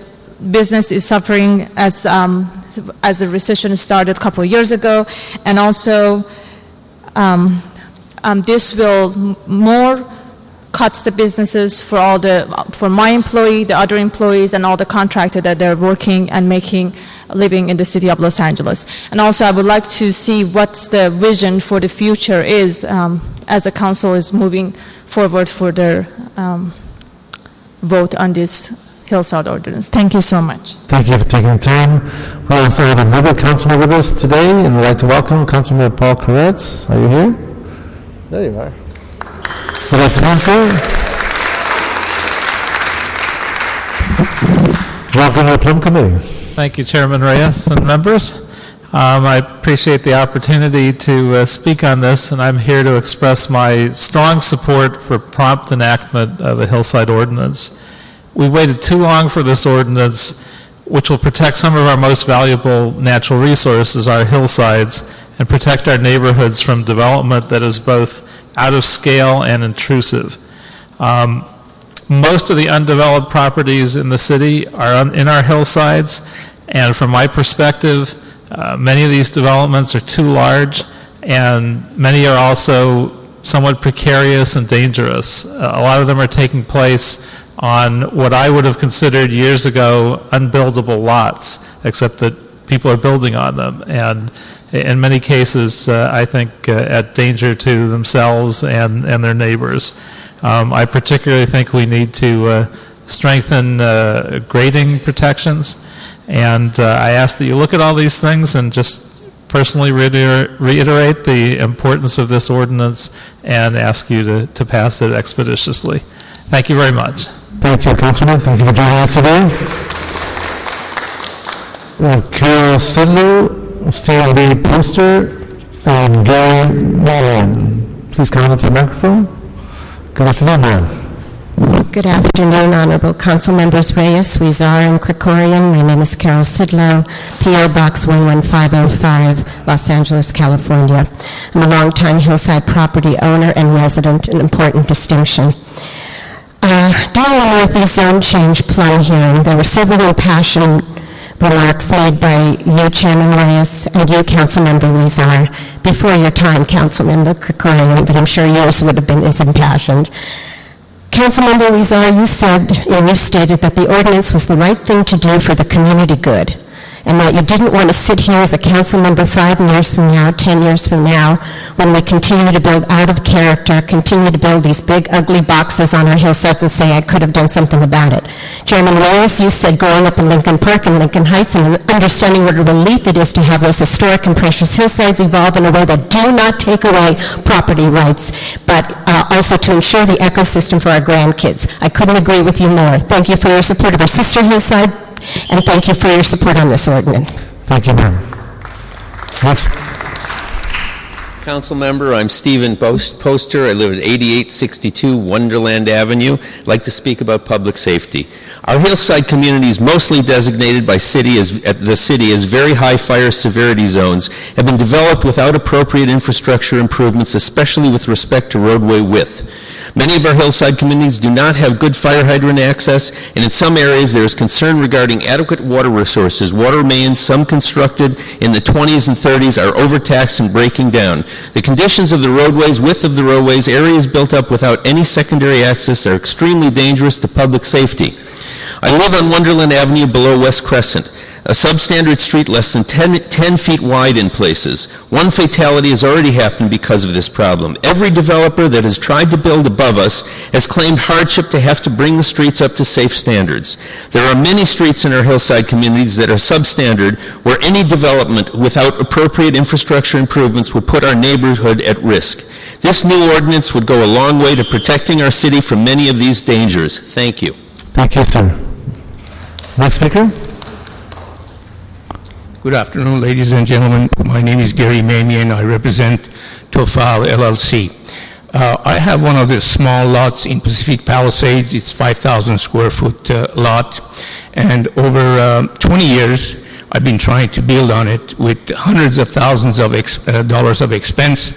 business is suffering as the recession started a couple of years ago, and also this will more cuts the businesses for my employee, the other employees, and all the contractors that they're working and making a living in the city of Los Angeles. And also, I would like to see what's the vision for the future is as the council is moving forward for their vote on this Hillside ordinance. Thank you so much. Thank you for taking the time. We also have another councilman with us today, and I'd like to welcome Councilman Paul Koretz. Are you here? There you are. Good afternoon, sir. Welcome to the Plum Committee. Thank you, Chairman Reyes and members. I appreciate the opportunity to speak on this, and I'm here to express my strong support for prompt enactment of a Hillside ordinance. We've waited too long for this ordinance, which will protect some of our most valuable natural resources, our hillsides, and protect our neighborhoods from development that is both out of scale and intrusive. Most of the undeveloped properties in the city are in our hillsides, and from my perspective, many of these developments are too large, and many are also somewhat precarious and dangerous. A lot of them are taking place on what I would have considered years ago unbuildable lots, except that people are building on them, and in many cases, I think, at danger to themselves and their neighbors. I particularly think we need to strengthen grading protections, and I ask that you look at all these things and just personally reiterate the importance of this ordinance and ask you to pass it expeditiously. Thank you very much. Thank you, Councilman. Thank you for joining us today. Carol Sidler, Stan B. Poster, and Gary Mullen. Please come up to the microphone. Good afternoon, ma'am. Good afternoon, Honorable Council Members Reyes, Huizar, and Krikorian. My name is Carol Sidlow, P.O. Box 11505, Los Angeles, California. I'm a longtime Hillside property owner and resident, an important distinction. During the Northeast Zone Change Plan hearing, there were several impassioned remarks made by you, Chairman Reyes, and you, Councilmember Huizar, before your time, Councilmember Krikorian, but I'm sure yours would have been as impassioned. Councilmember Huizar, you stated that the ordinance was the right thing to do for the community good, and that you didn't want to sit here as a council member 5 years from now, 10 years from now, when we continue to build out of character, continue to build these big, ugly boxes on our hillsides and say, I could have done something about it. Chairman Reyes, you said growing up in Lincoln Park and Lincoln Heights and understanding what a relief it is to have those historic and precious hillsides evolve in a way that do not take away property rights, but also to ensure the ecosystem for our grandkids. I couldn't agree with you more. Thank you for your support of our sister hillside, and thank you for your support on this ordinance. Thank you, ma'am. Next. Council member, I'm Stephen Poster. I live at 8862 Wonderland Avenue. I'd like to speak about public safety. Our hillside communities, mostly designated by the city as very high fire severity zones, have been developed without appropriate infrastructure improvements, especially with respect to roadway width. Many of our hillside communities do not have good fire hydrant access, and in some areas there is concern regarding adequate water resources. Water mains, some constructed in the 20s and 30s, are overtaxed and breaking down. The conditions of the roadways, width of the roadways, areas built up without any secondary access are extremely dangerous to public safety. I live on Wonderland Avenue below West Crescent, a substandard street less than 10 feet wide in places. One fatality has already happened because of this problem. Every developer that has tried to build above us has claimed hardship to have to bring the streets up to safe standards. There are many streets in our hillside communities that are substandard, where any development without appropriate infrastructure improvements would put our neighborhood at risk. This new ordinance would go a long way to protecting our city from many of these dangers. Thank you. Thank you, sir. Next speaker. Good afternoon, ladies and gentlemen. My name is Gary Manion. I represent Tofal LLC. I have one of the small lots in Pacific Palisades. It's 5,000 square foot lot. And over 20 years, I've been trying to build on it with hundreds of thousands of dollars of expense.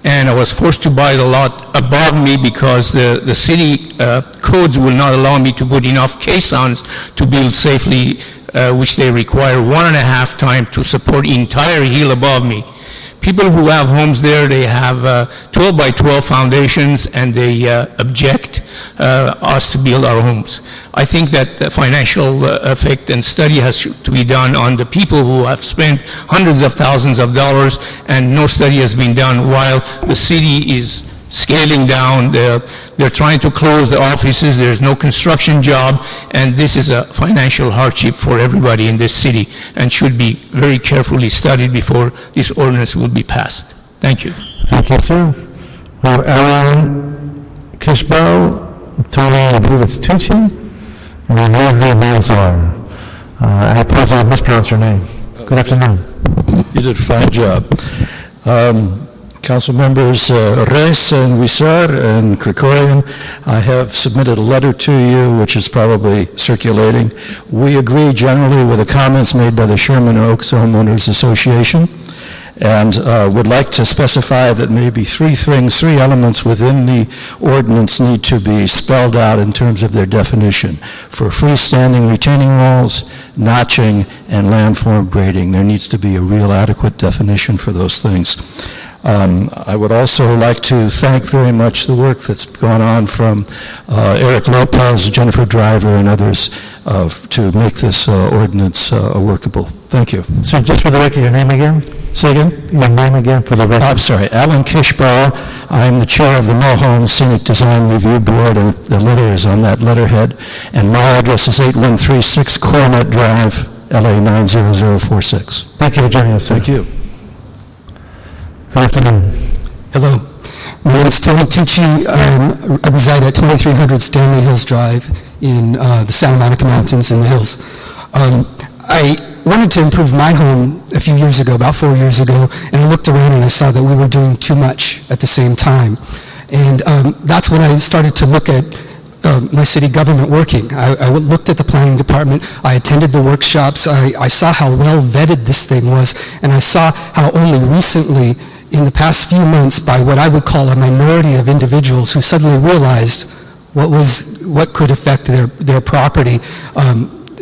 And I was forced to buy the lot above me because the city codes will not allow me to put enough caissons to build safely, which they require 1.5 times to support the entire hill above me. People who have homes there, they have 12 by 12 foundations, and they object us to build our homes. I think that the financial effect and study has to be done on the people who have spent hundreds of thousands of dollars, and no study has been done while the city is scaling down. They're trying to close the offices. There's no construction job, and this is a financial hardship for everybody in this city and should be very carefully studied before this ordinance will be passed. Thank you. Thank you, sir. We have Alan Kishbo, Tony, I believe it's Tucci, and then Rosemary Manzar. I apologize, I mispronounced your name. Good afternoon. You did a fine job. Council members Reyes and Huizar and Krikorian, I have submitted a letter to you, which is probably circulating. We agree generally with the comments made by the Sherman Oaks Homeowners Association, and would like to specify that maybe three elements within the ordinance need to be spelled out in terms of their definition. For freestanding retaining walls, notching, and landform grading, there needs to be a real adequate definition for those things. I would also like to thank very much the work that's gone on from Eric Lopez, Jennifer Driver, and others to make this ordinance workable. Thank you. Sir, just for the record, your name again? Say again? Your name again for the record. I'm sorry, Alan Kishbauer. I'm the chair of the Mulholland Scenic Design Review Board, and the letter is on that letterhead. And my address is 8136 Coronet Drive, LA 90046. Thank you for joining us, sir. Thank you. Good afternoon. Hello. My name is Tony Tucci. I reside at 2300 Stanley Hills Drive in the Santa Monica Mountains in the hills. I wanted to improve my home a few years ago, about 4 years ago, and I looked around and I saw that we were doing too much at the same time. And that's when I started to look at my city government working. I looked at the planning department, I attended the workshops, I saw how well vetted this thing was, and I saw how only recently, in the past few months, by what I would call a minority of individuals who suddenly realized what could affect their property,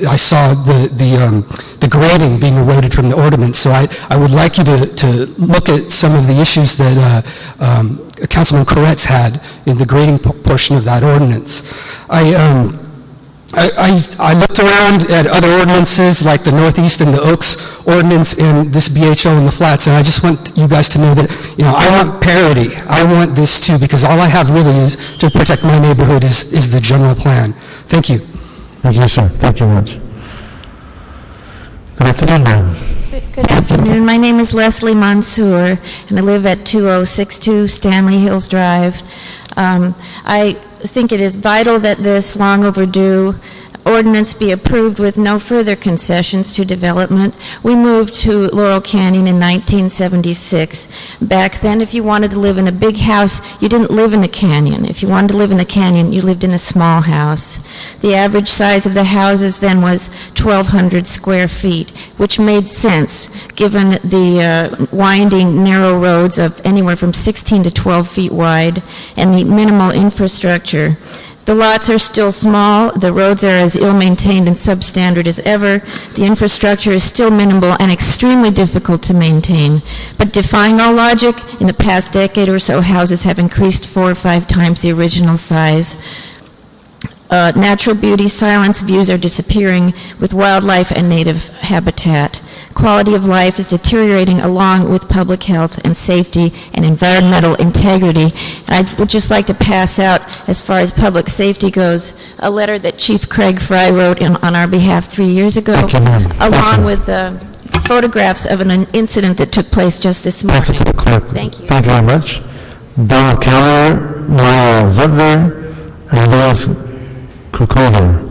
I saw the grading being eroded from the ordinance. So I would like you to look at some of the issues that Councilman Koretz had in the grading portion of that ordinance. I looked around at other ordinances like the Northeast and the Oaks ordinance and this BHO in the Flats, and I just want you guys to know that, I want parity. I want this too, because all I have really is to protect my neighborhood is the general plan. Thank you. Thank you, sir. Thank you much. Good afternoon, ma'am. Good afternoon. My name is Leslie Mansour, and I live at 2062 Stanley Hills Drive. I think it is vital that this long overdue ordinance be approved with no further concessions to development. We moved to Laurel Canyon in 1976. Back then, if you wanted to live in a big house, you didn't live in a canyon. If you wanted to live in the canyon, you lived in a small house. The average size of the houses then was 1,200 square feet, which made sense given the winding, narrow roads of anywhere from 16 to 12 feet wide and the minimal infrastructure. The lots are still small, the roads are as ill-maintained and substandard as ever, the infrastructure is still minimal and extremely difficult to maintain. But defying all logic, in the past decade or so, houses have increased 4 or 5 times the original size. Natural beauty, silence, views are disappearing with wildlife and native habitat. Quality of life is deteriorating along with public health and safety and environmental integrity. And I would just like to pass out, as far as public safety goes, a letter that Chief Craig Fry wrote on our behalf 3 years ago, along with photographs of an incident that took place just this morning. Thank you. Thank you very much. Don Keller, Maya Zudler, and Louis Krukover.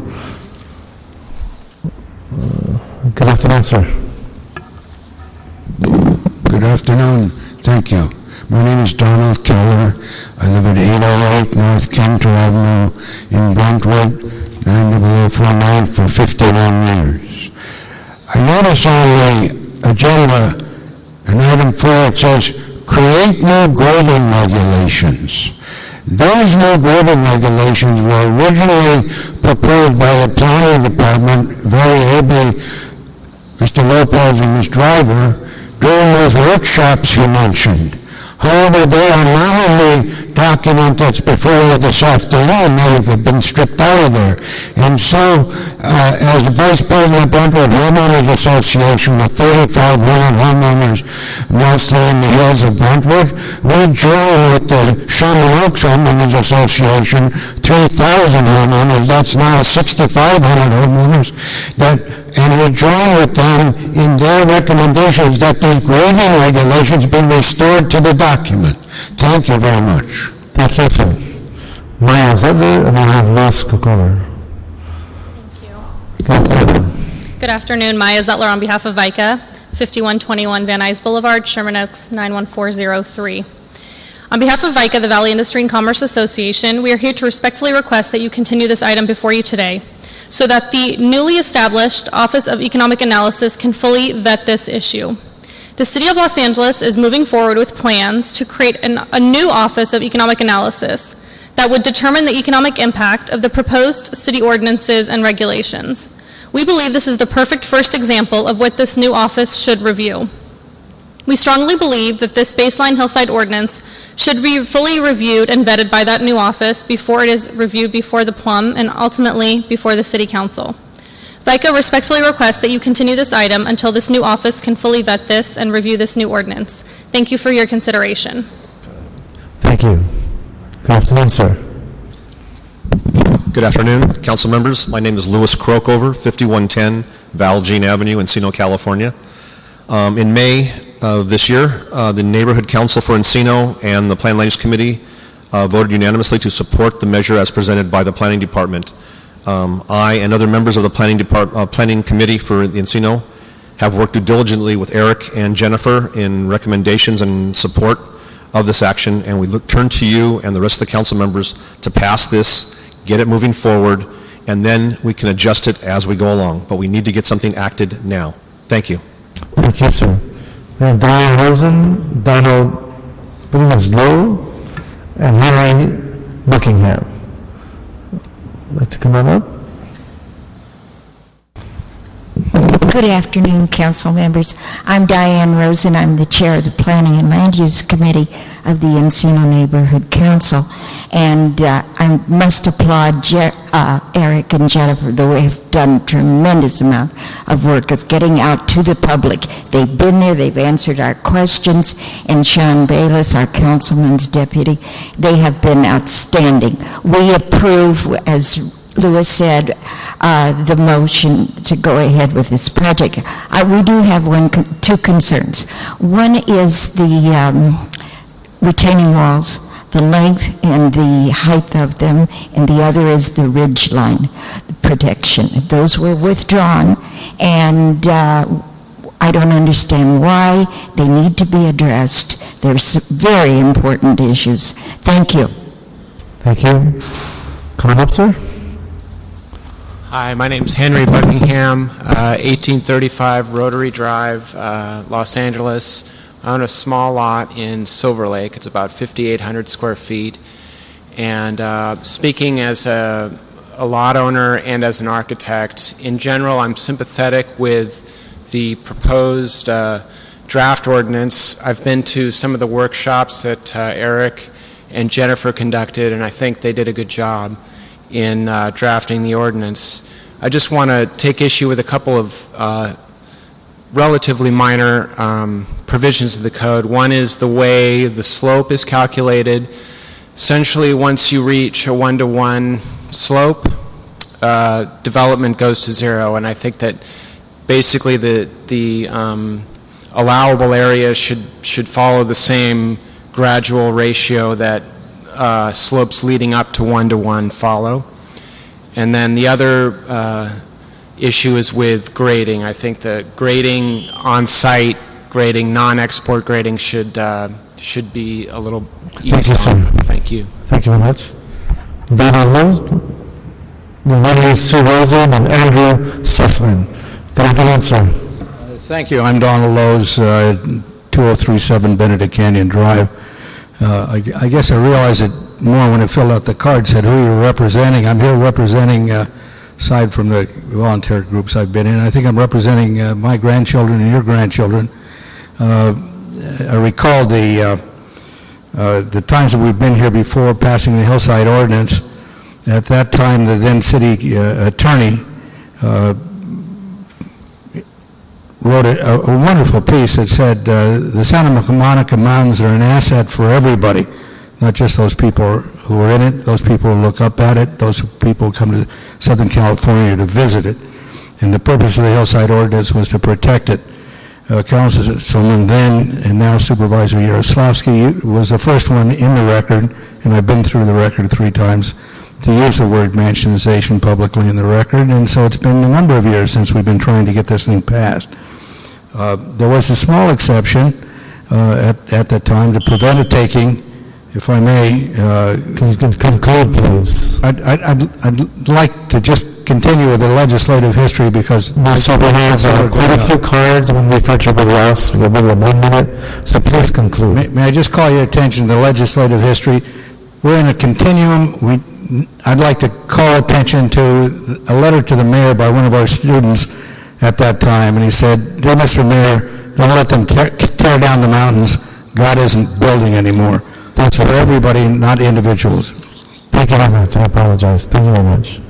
Good afternoon, sir. Good afternoon. Thank you. My name is Donald Keller. I live at 808 North Kempton Avenue in Brentwood, 90049 for 51 years. I notice on the agenda, in item 4, it says, create new grading regulations. Those new grading regulations were originally proposed by the planning department, very ably, Mr. Lopez and Ms. Driver, during those workshops you mentioned. However, they are not on the document that's before you this afternoon. They've been stripped out of there. And so, as the Vice President of Brentwood Homeowners Association with 3,500 homeowners, mostly in the hills of Brentwood, we join with the Sherman Oaks Homeowners Association, 3,000 homeowners. That's now 6,500 homeowners and we join with them in their recommendations that the grading regulations be restored to the document. Thank you very much. Thank you, sir. Maya Zedler, and I have Ross Kokover. Thank you. Good afternoon. Maya Zettler on behalf of VICA, 5121 Van Nuys Boulevard, Sherman Oaks, 91403. On behalf of VICA, the Valley Industry and Commerce Association, we are here to respectfully request that you continue this item before you today so that the newly established Office of Economic Analysis can fully vet this issue. The City of Los Angeles is moving forward with plans to create a new Office of Economic Analysis that would determine the economic impact of the proposed city ordinances and regulations. We believe this is the perfect first example of what this new office should review. We strongly believe that this baseline Hillside ordinance should be fully reviewed and vetted by that new office before it is reviewed before the Plum and ultimately before the City Council. VICA respectfully requests that you continue this item until this new office can fully vet this and review this new ordinance. Thank you for your consideration. Thank you. Good afternoon, sir. Good afternoon, council members. My name is Louis Krokover, 5110 Valjean Avenue, Encino, California. In May of this year, the Neighborhood Council for Encino and the Plan Land Use Committee voted unanimously to support the measure as presented by the Planning Department. I and other members of the Planning Committee for Encino have worked diligently with Eric and Jennifer in recommendations and support of this action, and we turn to you and the rest of the council members to pass this, get it moving forward, and then we can adjust it as we go along. But we need to get something acted now. Thank you. Thank you, sir. We have Diane Rosen, Donald Lowe, and Henry Buckingham. Like to come on up? Good afternoon, council members. I'm Diane Rosen. I'm the chair of the Planning and Land Use Committee of the Encino Neighborhood Council. And I must applaud Eric and Jennifer. They have done a tremendous amount of work of getting out to the public. They've been there, they've answered our questions, and Sean Bayless, our councilman's deputy, they have been outstanding. We approve, as Louis said, the motion to go ahead with this project. We do have two concerns. One is the retaining walls, the length and the height of them, and the other is the ridge line protection. Those were withdrawn, and I don't understand why. They need to be addressed. They're very important issues. Thank you. Thank you. Come on up, sir. Hi, my name is Henry Buckingham, 1835 Rotary Drive, Los Angeles. I own a small lot in Silver Lake. It's about 5,800 square feet. And speaking as a lot owner and as an architect, in general, I'm sympathetic with the proposed draft ordinance. I've been to some of the workshops that Eric and Jennifer conducted, and I think they did a good job in drafting the ordinance. I just want to take issue with a couple of relatively minor provisions of the code. One is the way the slope is calculated. Essentially, once you reach a 1-to-1 slope, development goes to zero, and I think that basically the allowable area should follow the same gradual ratio that slopes leading up to 1-to-1 follow. And then the other issue is with grading. I think the grading on-site grading, non-export grading should be a little eased on. Thank you. Thank you very much. Donald Lowe, Maria Sue Rosen, and Andrew Sussman. Good afternoon, sir. Thank you. I'm Donald Lowe's, 2037 Benedict Canyon Drive. I guess I realized it more when I filled out the card, said who you're representing. I'm here representing, aside from the volunteer groups I've been in, I think I'm representing my grandchildren and your grandchildren. I recall the the times that we've been here before passing the Hillside Ordinance, at that time, the then city attorney wrote a wonderful piece that said, the Santa Monica Mountains are an asset for everybody, not just those people who are in it, those people who look up at it, those people who come to Southern California to visit it. And the purpose of the Hillside Ordinance was to protect it. Councilman then and now Supervisor Yaroslavsky was the first one in the record, and I've been through the record 3 times, to use the word mansionization publicly in the record, and so it's been a number of years since we've been trying to get this thing passed. There was a small exception at that time to prevent a taking, if I may. Can you conclude, please? I'd like to just continue with the legislative history because... quite a few cards. I'm going to refer to everybody else. We have about 1 minute, so please conclude. May I just call your attention to the legislative history? We're in a continuum. I'd like to call attention to a letter to the mayor by one of our students at that time, and he said, "Dear Mr. Mayor, don't let them tear down the mountains. God isn't building anymore." That's for everybody, not individuals. Thank you very much. I apologize. Thank you very much.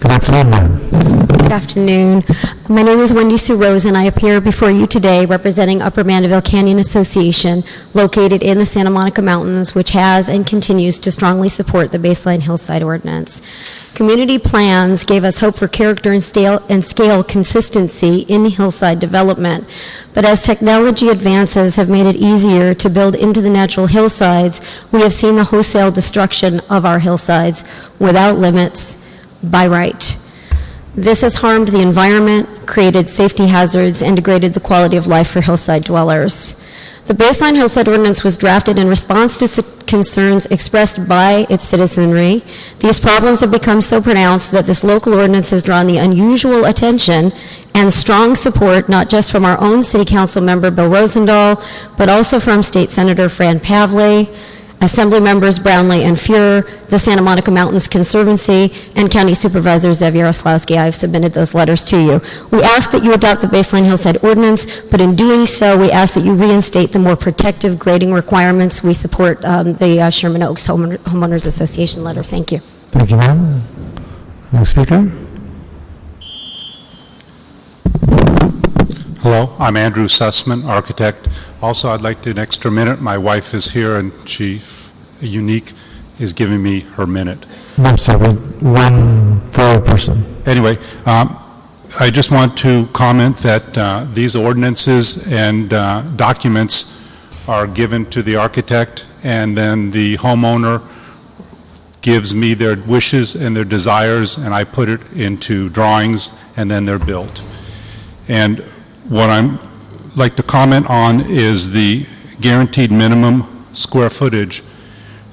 Good afternoon, ma'am. Good afternoon. My name is Wendy Sue Rose, and I appear before you today representing Upper Mandeville Canyon Association, located in the Santa Monica Mountains, which has and continues to strongly support the Baseline Hillside Ordinance. Community plans gave us hope for character and scale consistency in hillside development, but as technology advances have made it easier to build into the natural hillsides, we have seen the wholesale destruction of our hillsides without limits by right. This has harmed the environment, created safety hazards, and degraded the quality of life for hillside dwellers. The Baseline Hillside Ordinance was drafted in response to concerns expressed by its citizenry. These problems have become so pronounced that this local ordinance has drawn the unusual attention and strong support, not just from our own City Council member Bill Rosendahl, but also from State Senator Fran Pavley, Assembly members Brownlee and Fuhrer, the Santa Monica Mountains Conservancy, and County Supervisor Zev Yaroslavsky. I have submitted those letters to you. We ask that you adopt the Baseline Hillside Ordinance, but in doing so, we ask that you reinstate the more protective grading requirements. We support the Sherman Oaks Homeowners Association letter. Thank you. Thank you, ma'am. Next speaker. Hello, I'm Andrew Sussman, architect. Also, I'd like to an extra minute. My wife is here, and she, Unique, is giving me her minute. I'm sorry, one for a person. Anyway, I just want to comment that these ordinances and documents are given to the architect, and then the homeowner gives me their wishes and their desires, and I put it into drawings, and then they're built. And what I'm like to comment on is the guaranteed minimum square footage.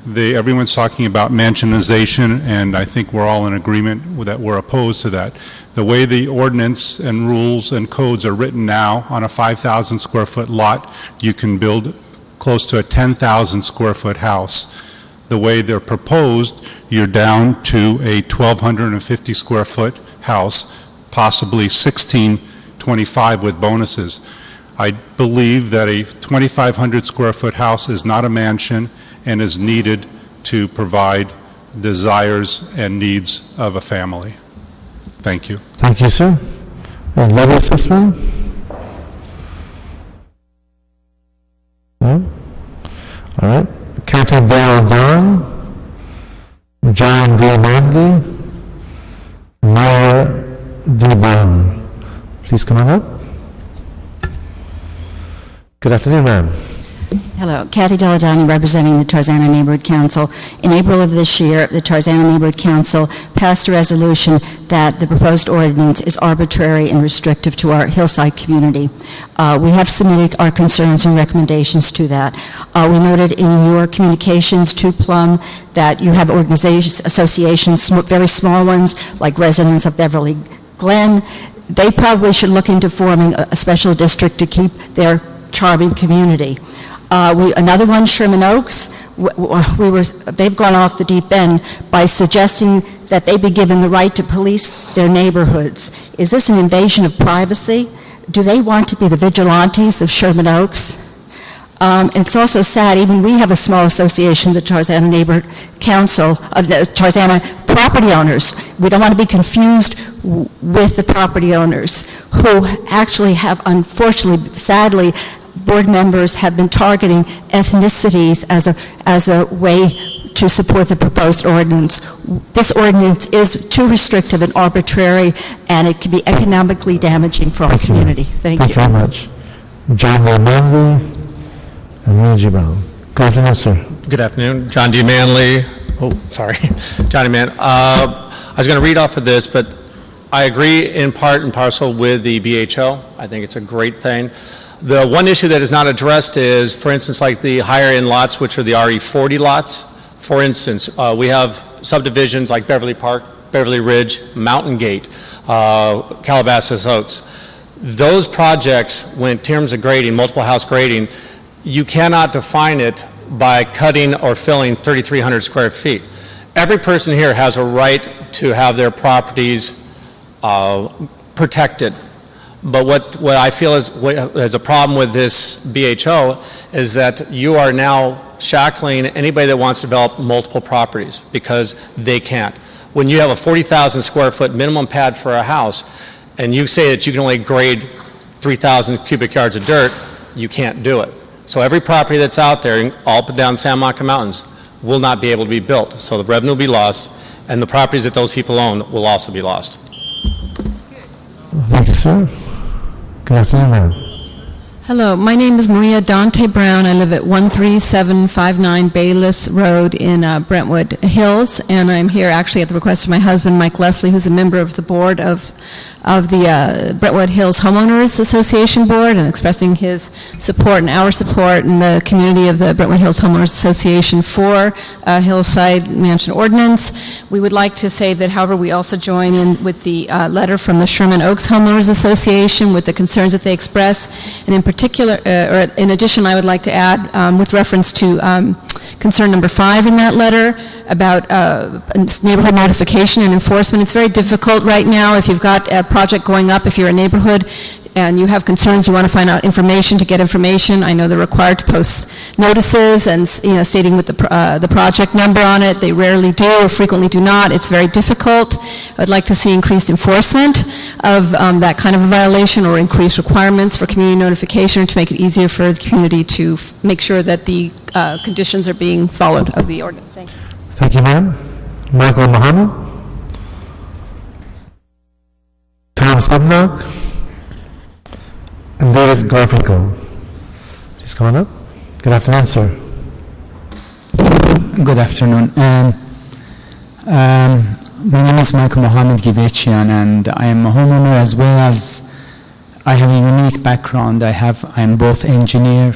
Everyone's talking about mansionization, and I think we're all in agreement that we're opposed to that. The way the ordinance and rules and codes are written now, on a 5,000 square foot lot, you can build close to a 10,000 square foot house. The way they're proposed, you're down to a 1,250 square foot house, possibly 1,625 with bonuses. I believe that a 2,500 square foot house is not a mansion and is needed to provide desires and needs of a family. Thank you. Thank you, sir. Level assessment? No? All right. Captain Dale Don, John V. Manley, Maya D. Brown. Please come on up. Good afternoon, ma'am. Hello, Kathy Deladani representing the Tarzana Neighborhood Council. In April of this year, the Tarzana Neighborhood Council passed a resolution that the proposed ordinance is arbitrary and restrictive to our hillside community. We have submitted our concerns and recommendations to that. We noted in your communications to Plum that you have organizations, associations, very small ones, like residents of Beverly Glen. They probably should look into forming a special district to keep their charming community. Another one, Sherman Oaks, they've gone off the deep end by suggesting that they be given the right to police their neighborhoods. Is this an invasion of privacy? Do they want to be the vigilantes of Sherman Oaks? And it's also sad, even we have a small association, the Tarzana Neighborhood Council, the Tarzana property owners. We don't want to be confused with the property owners who actually have, unfortunately, sadly, board members have been targeting ethnicities as a way to support the proposed ordinance. This ordinance is too restrictive and arbitrary, and it can be economically damaging for our community. Thank you. Thank you very much. John Manley and Reggie Brown. Good afternoon, sir. Good afternoon. John D. Manley. Oh, sorry. Johnny Man. I was going to read off of this, but I agree in part and parcel with the BHO. I think it's a great thing. The one issue that is not addressed is, for instance, like the higher end lots, which are the RE40 lots. For instance, we have subdivisions like Beverly Park, Beverly Ridge, Mountain Gate, Calabasas Oaks. Those projects, when in terms of grading, multiple house grading, you cannot define it by cutting or filling 3,300 square feet. Every person here has a right to have their properties protected. But what I feel is a problem with this BHO is that you are now shackling anybody that wants to develop multiple properties because they can't. When you have a 40,000 square foot minimum pad for a house and you say that you can only grade 3,000 cubic yards of dirt, you can't do it. So every property that's out there, all up and down Santa Monica Mountains, will not be able to be built. So the revenue will be lost, and the properties that those people own will also be lost. Thank you, sir. Good afternoon, ma'am. Hello, my name is Maria Dante Brown. I live at 13759 Bayless Road in Brentwood Hills, and I'm here actually at the request of my husband, Mike Leslie, who's a member of the board of the Brentwood Hills Homeowners Association Board, and expressing his support and our support in the community of the Brentwood Hills Homeowners Association for Hillside Mansion Ordinance. We would like to say that, however, we also join in with the letter from the Sherman Oaks Homeowners Association with the concerns that they express, and in particular, or in addition, I would like to add, with reference to concern number 5 in that letter about neighborhood notification and enforcement. It's very difficult right now if you've got a project going up, if you're a neighborhood and you have concerns, you want to find out information, to get information. I know they're required to post notices and, stating with the project number on it. They rarely do or frequently do not. It's very difficult. I'd like to see increased enforcement of that kind of a violation, or increased requirements for community notification to make it easier for the community to make sure that the conditions are being followed of the ordinance. Thank you. Thank you, ma'am. Michael Muhammad. Tom Subnock. And David Garfinkel. Please come on up. Good afternoon, sir. Good afternoon. My name is Michael Mohammed Givechian, and I am a homeowner, as well as I have a unique background. I am both engineer,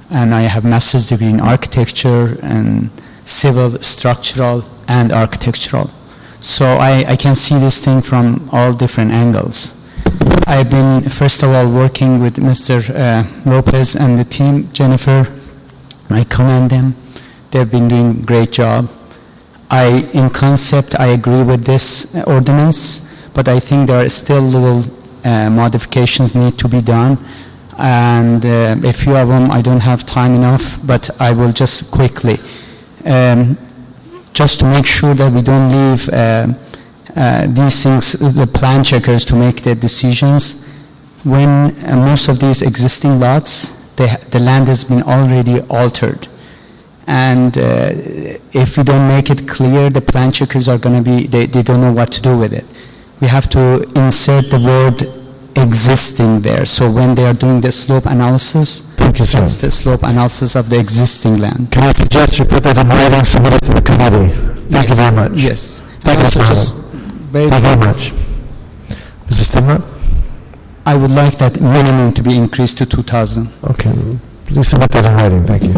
and I have master's degree in architecture and civil, structural, and architectural. So I can see this thing from all different angles. I've been, first of all, working with Mr. Lopez and the team, Jennifer. I commend them. They've been doing a great job. In concept, I agree with this ordinance, but I think there are still little modifications need to be done. And a few of them, I don't have time enough, but I will just quickly, just to make sure that we don't leave these things, the plan checkers, to make their decisions. When most of these existing lots, the land has been already altered. And if we don't make it clear, the plan checkers are going to be, they don't know what to do with it. We have to insert the word existing there. So when they are doing the slope analysis, thank you, sir, that's the slope analysis of the existing land. Can I suggest you put that in writing, submit it to the committee? Thank you very much. Yes. Thank you, Mr. Thank you very much. Mr. Stemmer? I would like that minimum to be increased to 2,000. Okay. Please submit that in writing. Thank you.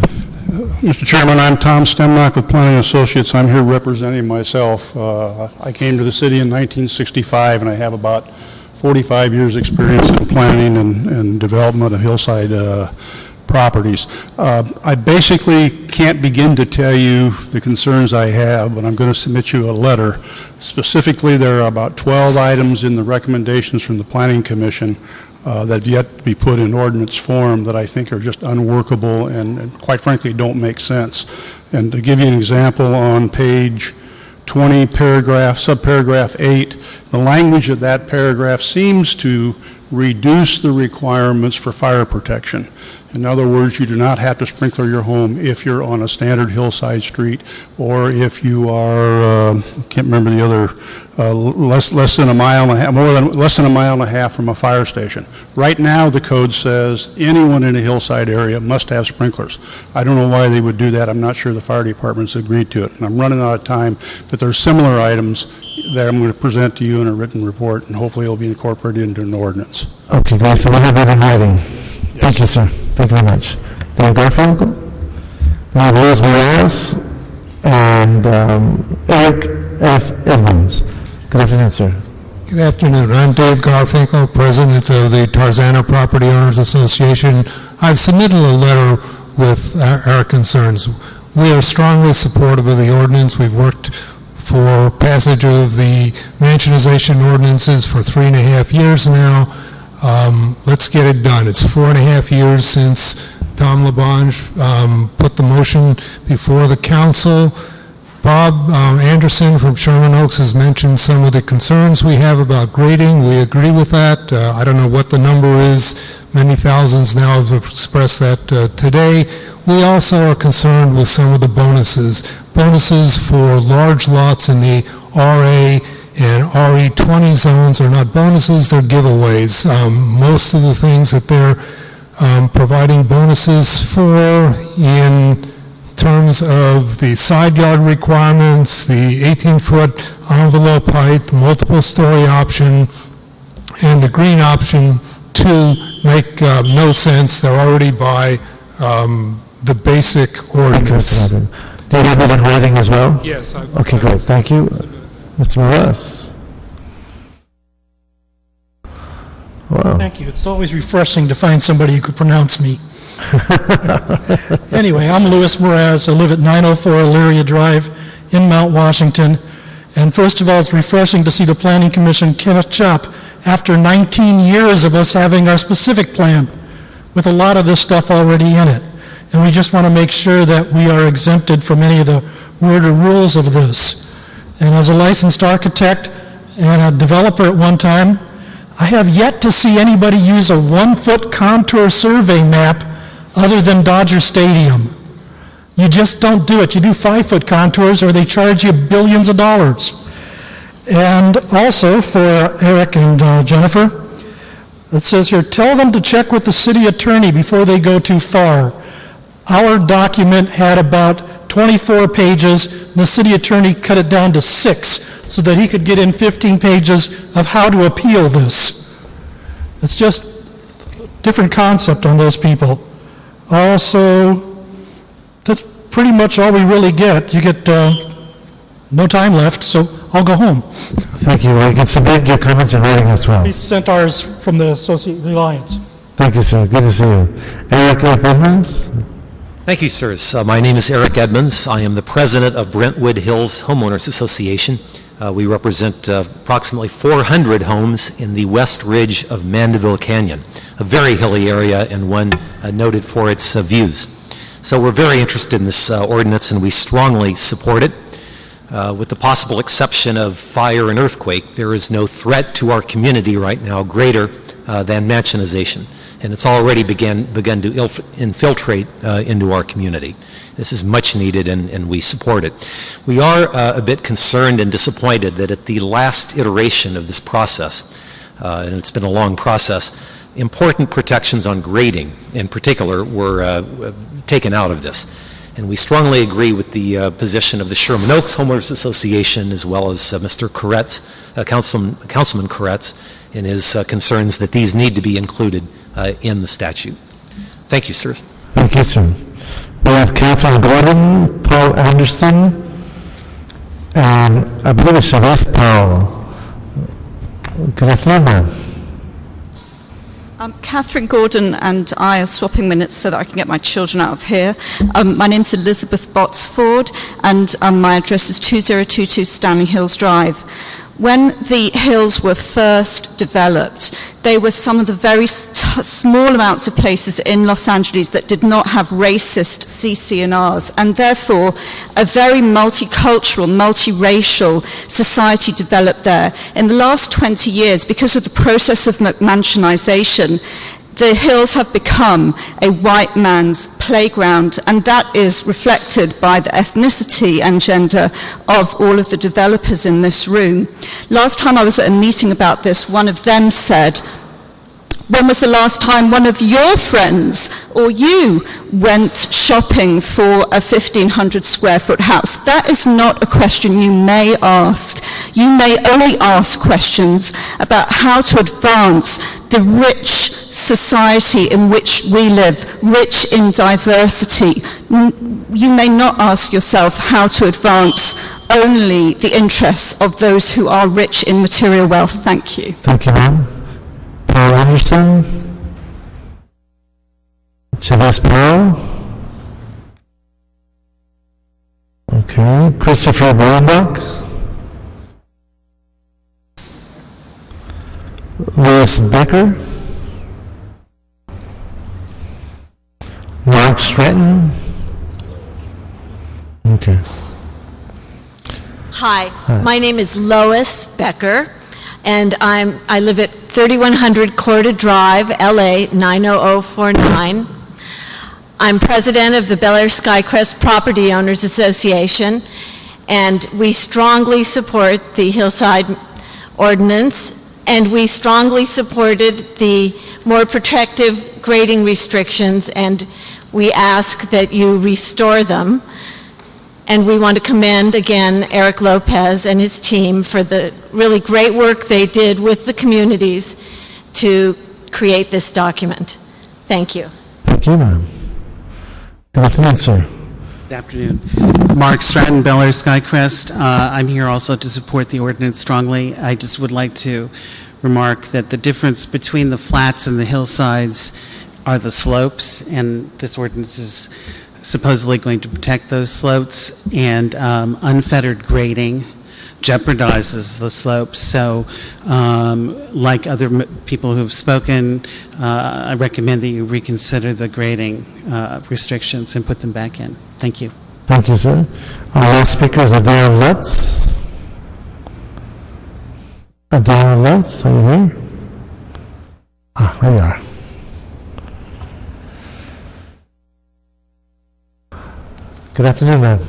Mr. Chairman, I'm Tom Stemnock with Planning Associates. I'm here representing myself. I came to the city in 1965, and I have about 45 years experience in planning and development of hillside properties. I basically can't begin to tell you the concerns I have, but I'm going to submit you a letter. Specifically, there are about 12 items in the recommendations from the Planning Commission that have yet to be put in ordinance form that I think are just unworkable and quite frankly don't make sense. And to give you an example, on page 20, subparagraph 8, the language of that paragraph seems to reduce the requirements for fire protection. In other words, you do not have to sprinkler your home if you're on a standard hillside street, or if you are, can't remember the other, less than a mile and a half, less than a mile and a half from a fire station. Right now, the code says anyone in a hillside area must have sprinklers. I don't know why they would do that. I'm not sure the fire department's agreed to it. And I'm running out of time, but there's similar items that I'm going to present to you in a written report, and hopefully it'll be incorporated into an ordinance. Okay, great. So we'll have that in writing. Yes. Thank you, sir. Thank you very much. Dan Garfinkel, Rose Morales, and Eric F. Edmonds. Good afternoon, sir. Good afternoon. I'm Dave Garfinkel, President of the Tarzana Property Owners Association. I've submitted a letter with our concerns. We are strongly supportive of the ordinance. We've worked for passage of the mansionization ordinances for 3.5 years now. Let's get it done. It's 4.5 years since Tom LaBonge put the motion before the council. Bob Anderson from Sherman Oaks has mentioned some of the concerns we have about grading. We agree with that. I don't know what the number is. Many thousands now have expressed that today. We also are concerned with some of the bonuses. Bonuses for large lots in the RA and RE20 zones are not bonuses, they're giveaways. Most of the things that they're providing bonuses for in terms of the side yard requirements, the 18-foot envelope height, the multiple story option, and the green option to make no sense. They're already by the basic ordinance. Do you have that in writing as well? Yes. Okay, great. Thank you. Mr. Morales. Wow. Thank you. It's always refreshing to find somebody who could pronounce me. Anyway, I'm Louis Moraz. I live at 904 Elyria Drive in Mount Washington. And first of all, it's refreshing to see the Planning Commission catch up after 19 years of us having our specific plan with a lot of this stuff already in it. And we just want to make sure that we are exempted from any of the weird rules of this. And as a licensed architect and a developer at one time, I have yet to see anybody use a 1-foot contour survey map other than Dodger Stadium. You just don't do it. You do 5-foot contours or they charge you billions of dollars. And also for Eric and Jennifer, it says here, tell them to check with the city attorney before they go too far. Our document had about 24 pages, and the city attorney cut it down to 6 so that he could get in 15 pages of how to appeal this. It's just a different concept on those people. Also, that's pretty much all we really get. You get no time left, so I'll go home. Thank you. You can submit your comments in writing as well. We sent ours from the Alliance. Thank you, sir. Good to see you. Eric F. Edmonds. Thank you, sirs. My name is Eric Edmonds. I am the president of Brentwood Hills Homeowners Association. We represent approximately 400 homes in the West Ridge of Mandeville Canyon, a very hilly area and one noted for its views. So we're very interested in this ordinance and we strongly support it. With the possible exception of fire and earthquake, there is no threat to our community right now greater than mansionization. And it's already begun to infiltrate into our community. This is much needed, and we support it. We are a bit concerned and disappointed that at the last iteration of this process, and it's been a long process, important protections on grading, in particular, were taken out of this. And we strongly agree with the position of the Sherman Oaks Homeowners Association, as well as Mr. Koretz, Councilman Koretz, in his concerns that these need to be included in the statute. Thank you, sir. Thank you, sir. We have Catherine Gordon, Paul Anderson, and I believe it's Chavez Powell. Good afternoon, ma'am. Catherine Gordon and I are swapping minutes so that I can get my children out of here. My name's Elizabeth Botsford, and my address is 2022 Stanley Hills Drive. When the hills were first developed, they were some of the very small amounts of places in Los Angeles that did not have racist CC&Rs, and therefore a very multicultural, multiracial society developed there. In the last 20 years, because of the process of McMansionization, the hills have become a white man's playground, and that is reflected by the ethnicity and gender of all of the developers in this room. Last time I was at a meeting about this, one of them said, when was the last time one of your friends or you went shopping for a 1,500 square foot house? That is not a question you may ask. You may only ask questions about how to advance the rich society in which we live, rich in diversity. You may not ask yourself how to advance only the interests of those who are rich in material wealth. Thank you. Thank you, ma'am. Paul Anderson, Chavez Pearl, okay, Christopher Bolenbach, Louis Becker, Mark Stratton, okay. Hi, my name is Lois Becker, and I live at 3100 Corda Drive, LA 90049. I'm president of the Bel Air Skycrest Property Owners Association, and we strongly support the Hillside Ordinance, and we strongly supported the more protective grading restrictions, and we ask that you restore them. And we want to commend again Eric Lopez and his team for the really great work they did with the communities to create this document. Thank you. Thank you, ma'am. Good afternoon, sir. Good afternoon. Mark Stratton, Bel Air Skycrest. I'm here also to support the ordinance strongly. I just would like to remark that the difference between the flats and the hillsides are the slopes, and this ordinance is supposedly going to protect those slopes, and unfettered grading jeopardizes the slopes. So like other people who have spoken, I recommend that you reconsider the grading restrictions and put them back in. Thank you. Thank you, sir. Our last speaker is Adele Lutz. Adele Lutz, are you here? Ah, there you are. Good afternoon, ma'am.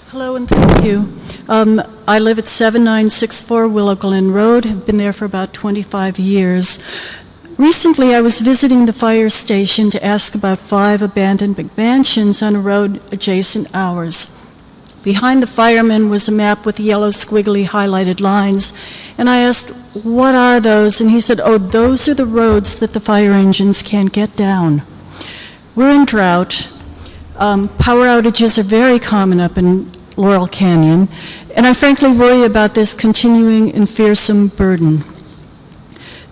Hello and thank you. I live at 7964 Willow Glen Road, have been there for about 25 years. Recently, I was visiting the fire station to ask about 5 abandoned McMansions on a road adjacent ours. Behind the fireman was a map with yellow squiggly highlighted lines, and I asked, what are those? And he said, oh, those are the roads that the fire engines can't get down. We're in drought. Power outages are very common up in Laurel Canyon, and I frankly worry about this continuing and fearsome burden.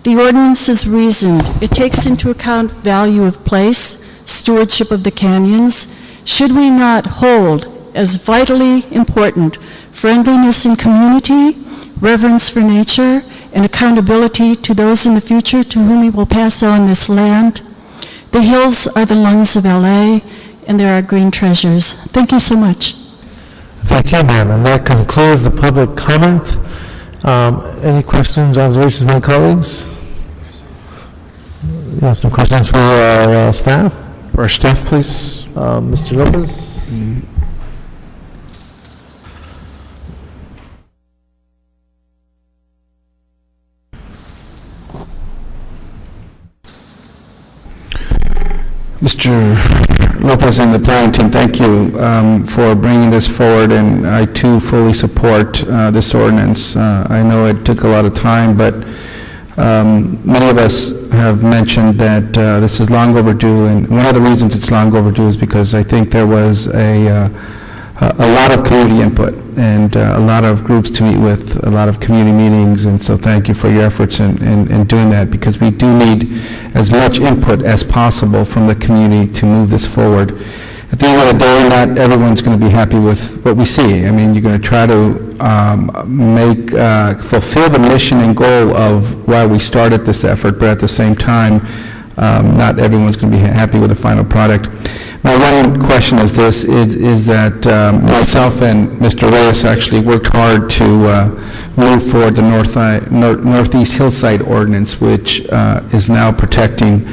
The ordinance is reasoned. It takes into account value of place, stewardship of the canyons. Should we not hold as vitally important friendliness in community, reverence for nature, and accountability to those in the future to whom we will pass on this land? The hills are the lungs of LA, and there are green treasures. Thank you so much. Thank you, ma'am. And that concludes the public comment. Any questions or observations, my colleagues? You have some questions for our staff? For our staff, please. Mr. Lopez? Mr. Lopez and the planning team, thank you for bringing this forward, and I too fully support this ordinance. I know it took a lot of time, but many of us have mentioned that this is long overdue, and one of the reasons it's long overdue is because I think there was a lot of community input and a lot of groups to meet with, a lot of community meetings, and so thank you for your efforts in doing that, because we do need as much input as possible from the community to move this forward. at the end of the day, not everyone's going to be happy with what we see. I mean, you're going to try to fulfill the mission and goal of why we started this effort, but at the same time, not everyone's going to be happy with the final product. My one question is this, is that myself and Mr. Reyes actually worked hard to move forward the Northeast Hillside Ordinance, which is now protecting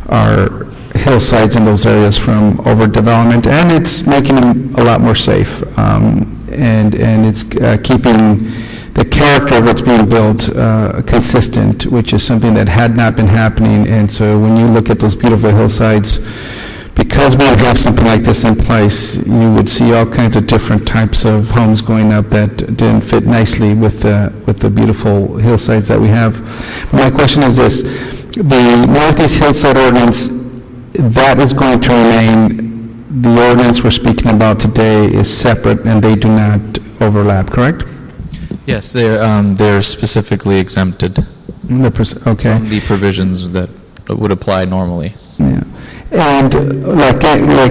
our hillsides in those areas from overdevelopment, and it's making them a lot more safe, and it's keeping the character of what's being built consistent, which is something that had not been happening. And so when you look at those beautiful hillsides, because we have something like this in place, you would see all kinds of different types of homes going up that didn't fit nicely with the beautiful hillsides that we have. My question is this: the Northeast Hillside Ordinance, that is going to remain, the ordinance we're speaking about today is separate and they do not overlap, correct? Yes, they're specifically exempted from the provisions that would apply normally. Yeah. And like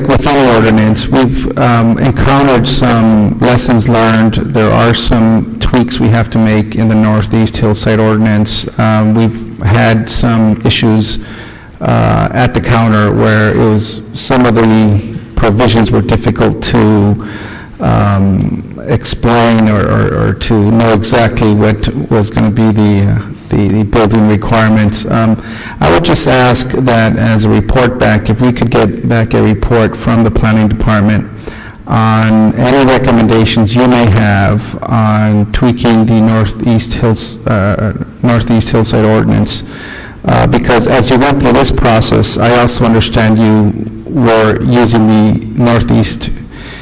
with any ordinance, we've encountered some lessons learned. There are some tweaks we have to make in the Northeast Hillside Ordinance. We've had some issues at the counter where it was some of the provisions were difficult to explain or to know exactly what was going to be the building requirements. I would just ask that as a report back, if we could get back a report from the planning department on any recommendations you may have on tweaking the Northeast Hillside Ordinance. Because as you went through this process, I also understand you were using the Northeast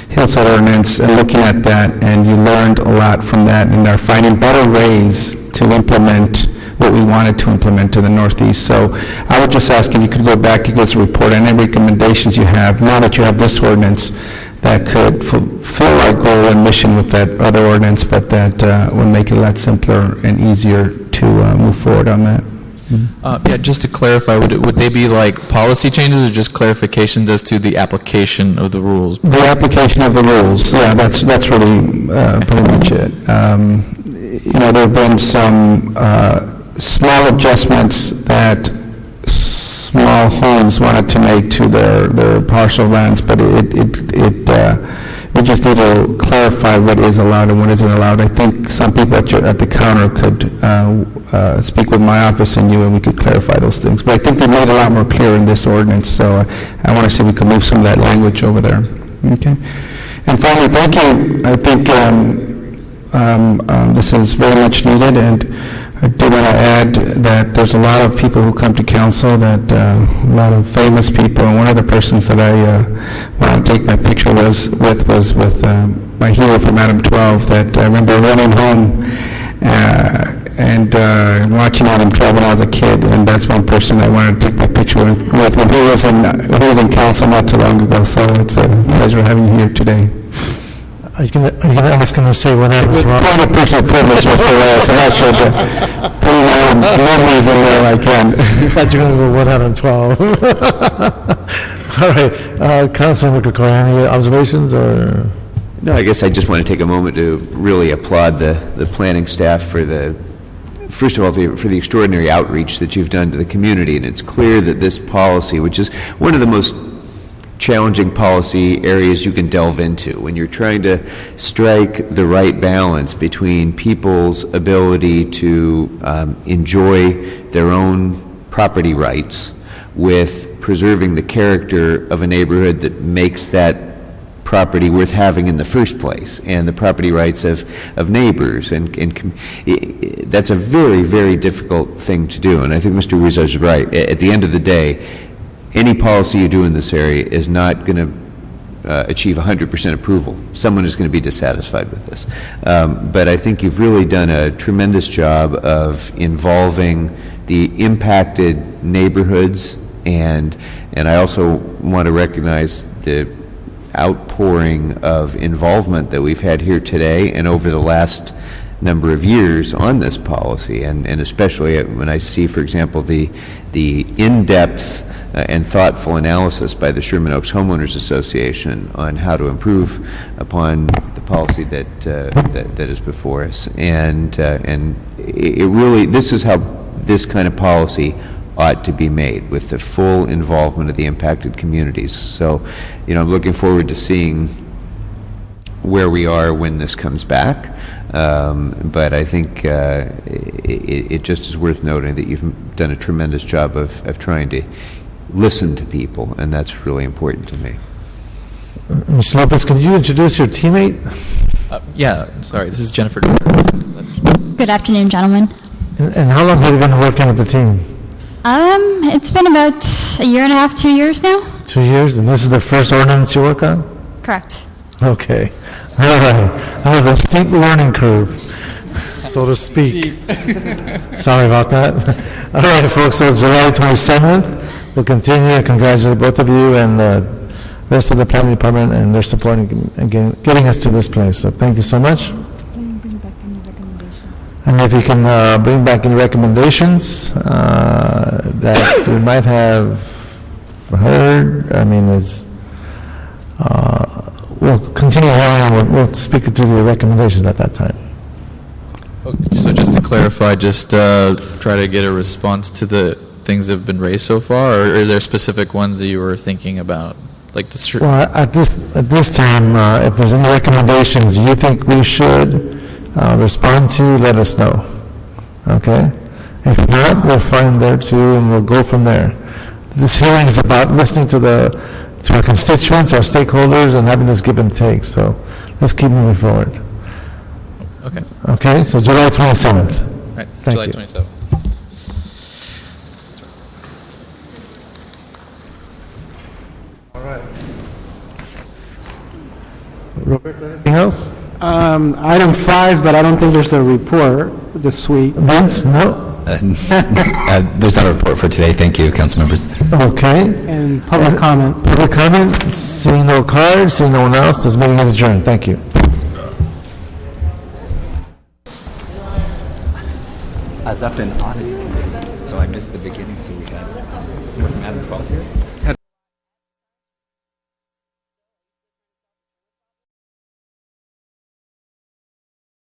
Hillside Ordinance and looking at that, and you learned a lot from that and are finding better ways to implement what we wanted to implement in the Northeast. So I would just ask if you could go back and give us a report on any recommendations you have, now that you have this ordinance, that could fulfill our goal and mission with that other ordinance, but that would make it a lot simpler and easier to move forward on that. Yeah, just to clarify, would they be like policy changes or just clarifications as to the application of the rules? The application of the rules, yeah, that's really pretty much it. There have been some small adjustments that small homes wanted to make to their parcel lands, but we just need to clarify what is allowed and what isn't allowed. I think some people at the counter could speak with my office and you, and we could clarify those things. But I think they made it a lot more clear in this ordinance, so I want to see if we can move some of that language over there. Okay. And finally, thank you. I think this is very much needed, and I do want to add that there's a lot of people who come to council, that a lot of famous people, and one of the persons that I want to take my picture was with my hero from Adam 12, that I remember running home and watching Adam 12 when I was a kid, and that's one person I wanted to take my picture with when he was in council not too long ago, so it's a pleasure having you here today. Are you going to ask him to say what happened wrong? Point of personal privilege, Mr. Reyes. I'm not sure to put my own memories in there I can. I thought you were going to go 1 out of 12. All right. Councilman Koretz, any observations or? No, I guess I just want to take a moment to really applaud the planning staff for first of all, for the extraordinary outreach that you've done to the community. And it's clear that this policy, which is one of the most challenging policy areas you can delve into when you're trying to strike the right balance between people's ability to enjoy their own property rights with preserving the character of a neighborhood that makes that property worth having in the first place, and the property rights of neighbors, and that's a very, very difficult thing to do. And I think Mr. Rizzo is right. At the end of the day, any policy you do in this area is not going to achieve 100% approval. Someone is going to be dissatisfied with this. But I think you've really done a tremendous job of involving the impacted neighborhoods, and I also want to recognize the outpouring of involvement that we've had here today and over the last number of years on this policy, and especially when I see, for example, the in-depth and thoughtful analysis by the Sherman Oaks Homeowners Association on how to improve upon the policy that is before us, and it really, this is how this kind of policy ought to be made, with the full involvement of the impacted communities. So, I'm looking forward to seeing where we are when this comes back. But I think it just is worth noting that you've done a tremendous job of trying to listen to people, and that's really important to me. Mr. Lopez, could you introduce your teammate? Yeah, sorry, this is Jennifer. Good afternoon, gentlemen. And how long have you been working with the team? It's been about a year and a half, 2 years now. 2 years, and this is the first ordinance you work on? Correct. Okay. All right. That was a steep learning curve, so to speak. Sorry about that. All right, folks, so July 27th, we'll continue to congratulate both of you and the rest of the planning department and their support and getting us to this place. So thank you so much. And if you can bring back any recommendations that we might have heard, we'll continue on. We'll speak to the recommendations at that time. Okay, so just to clarify, just try to get a response to the things that have been raised so far, or are there specific ones that you were thinking about? Like the well, at this time, if there's any recommendations you think we should respond to, let us know. Okay? If not, we'll find there too, and we'll go from there. This hearing is about listening to our constituents, our stakeholders, and having this give and take. So let's keep moving forward. Okay. Okay, so July 27th. Right, Thank July you. 27th. All right. Roberto, anything else? Item 5, but I don't think there's a report this week. Vince, no? There's not a report for today. Thank you, council members. Okay. And public comment. Public comment, seeing no cards, seeing no one else, this meeting is adjourned. Thank you. I was up in audits committee, so I missed the beginning, so we had, it's Madam 12 here?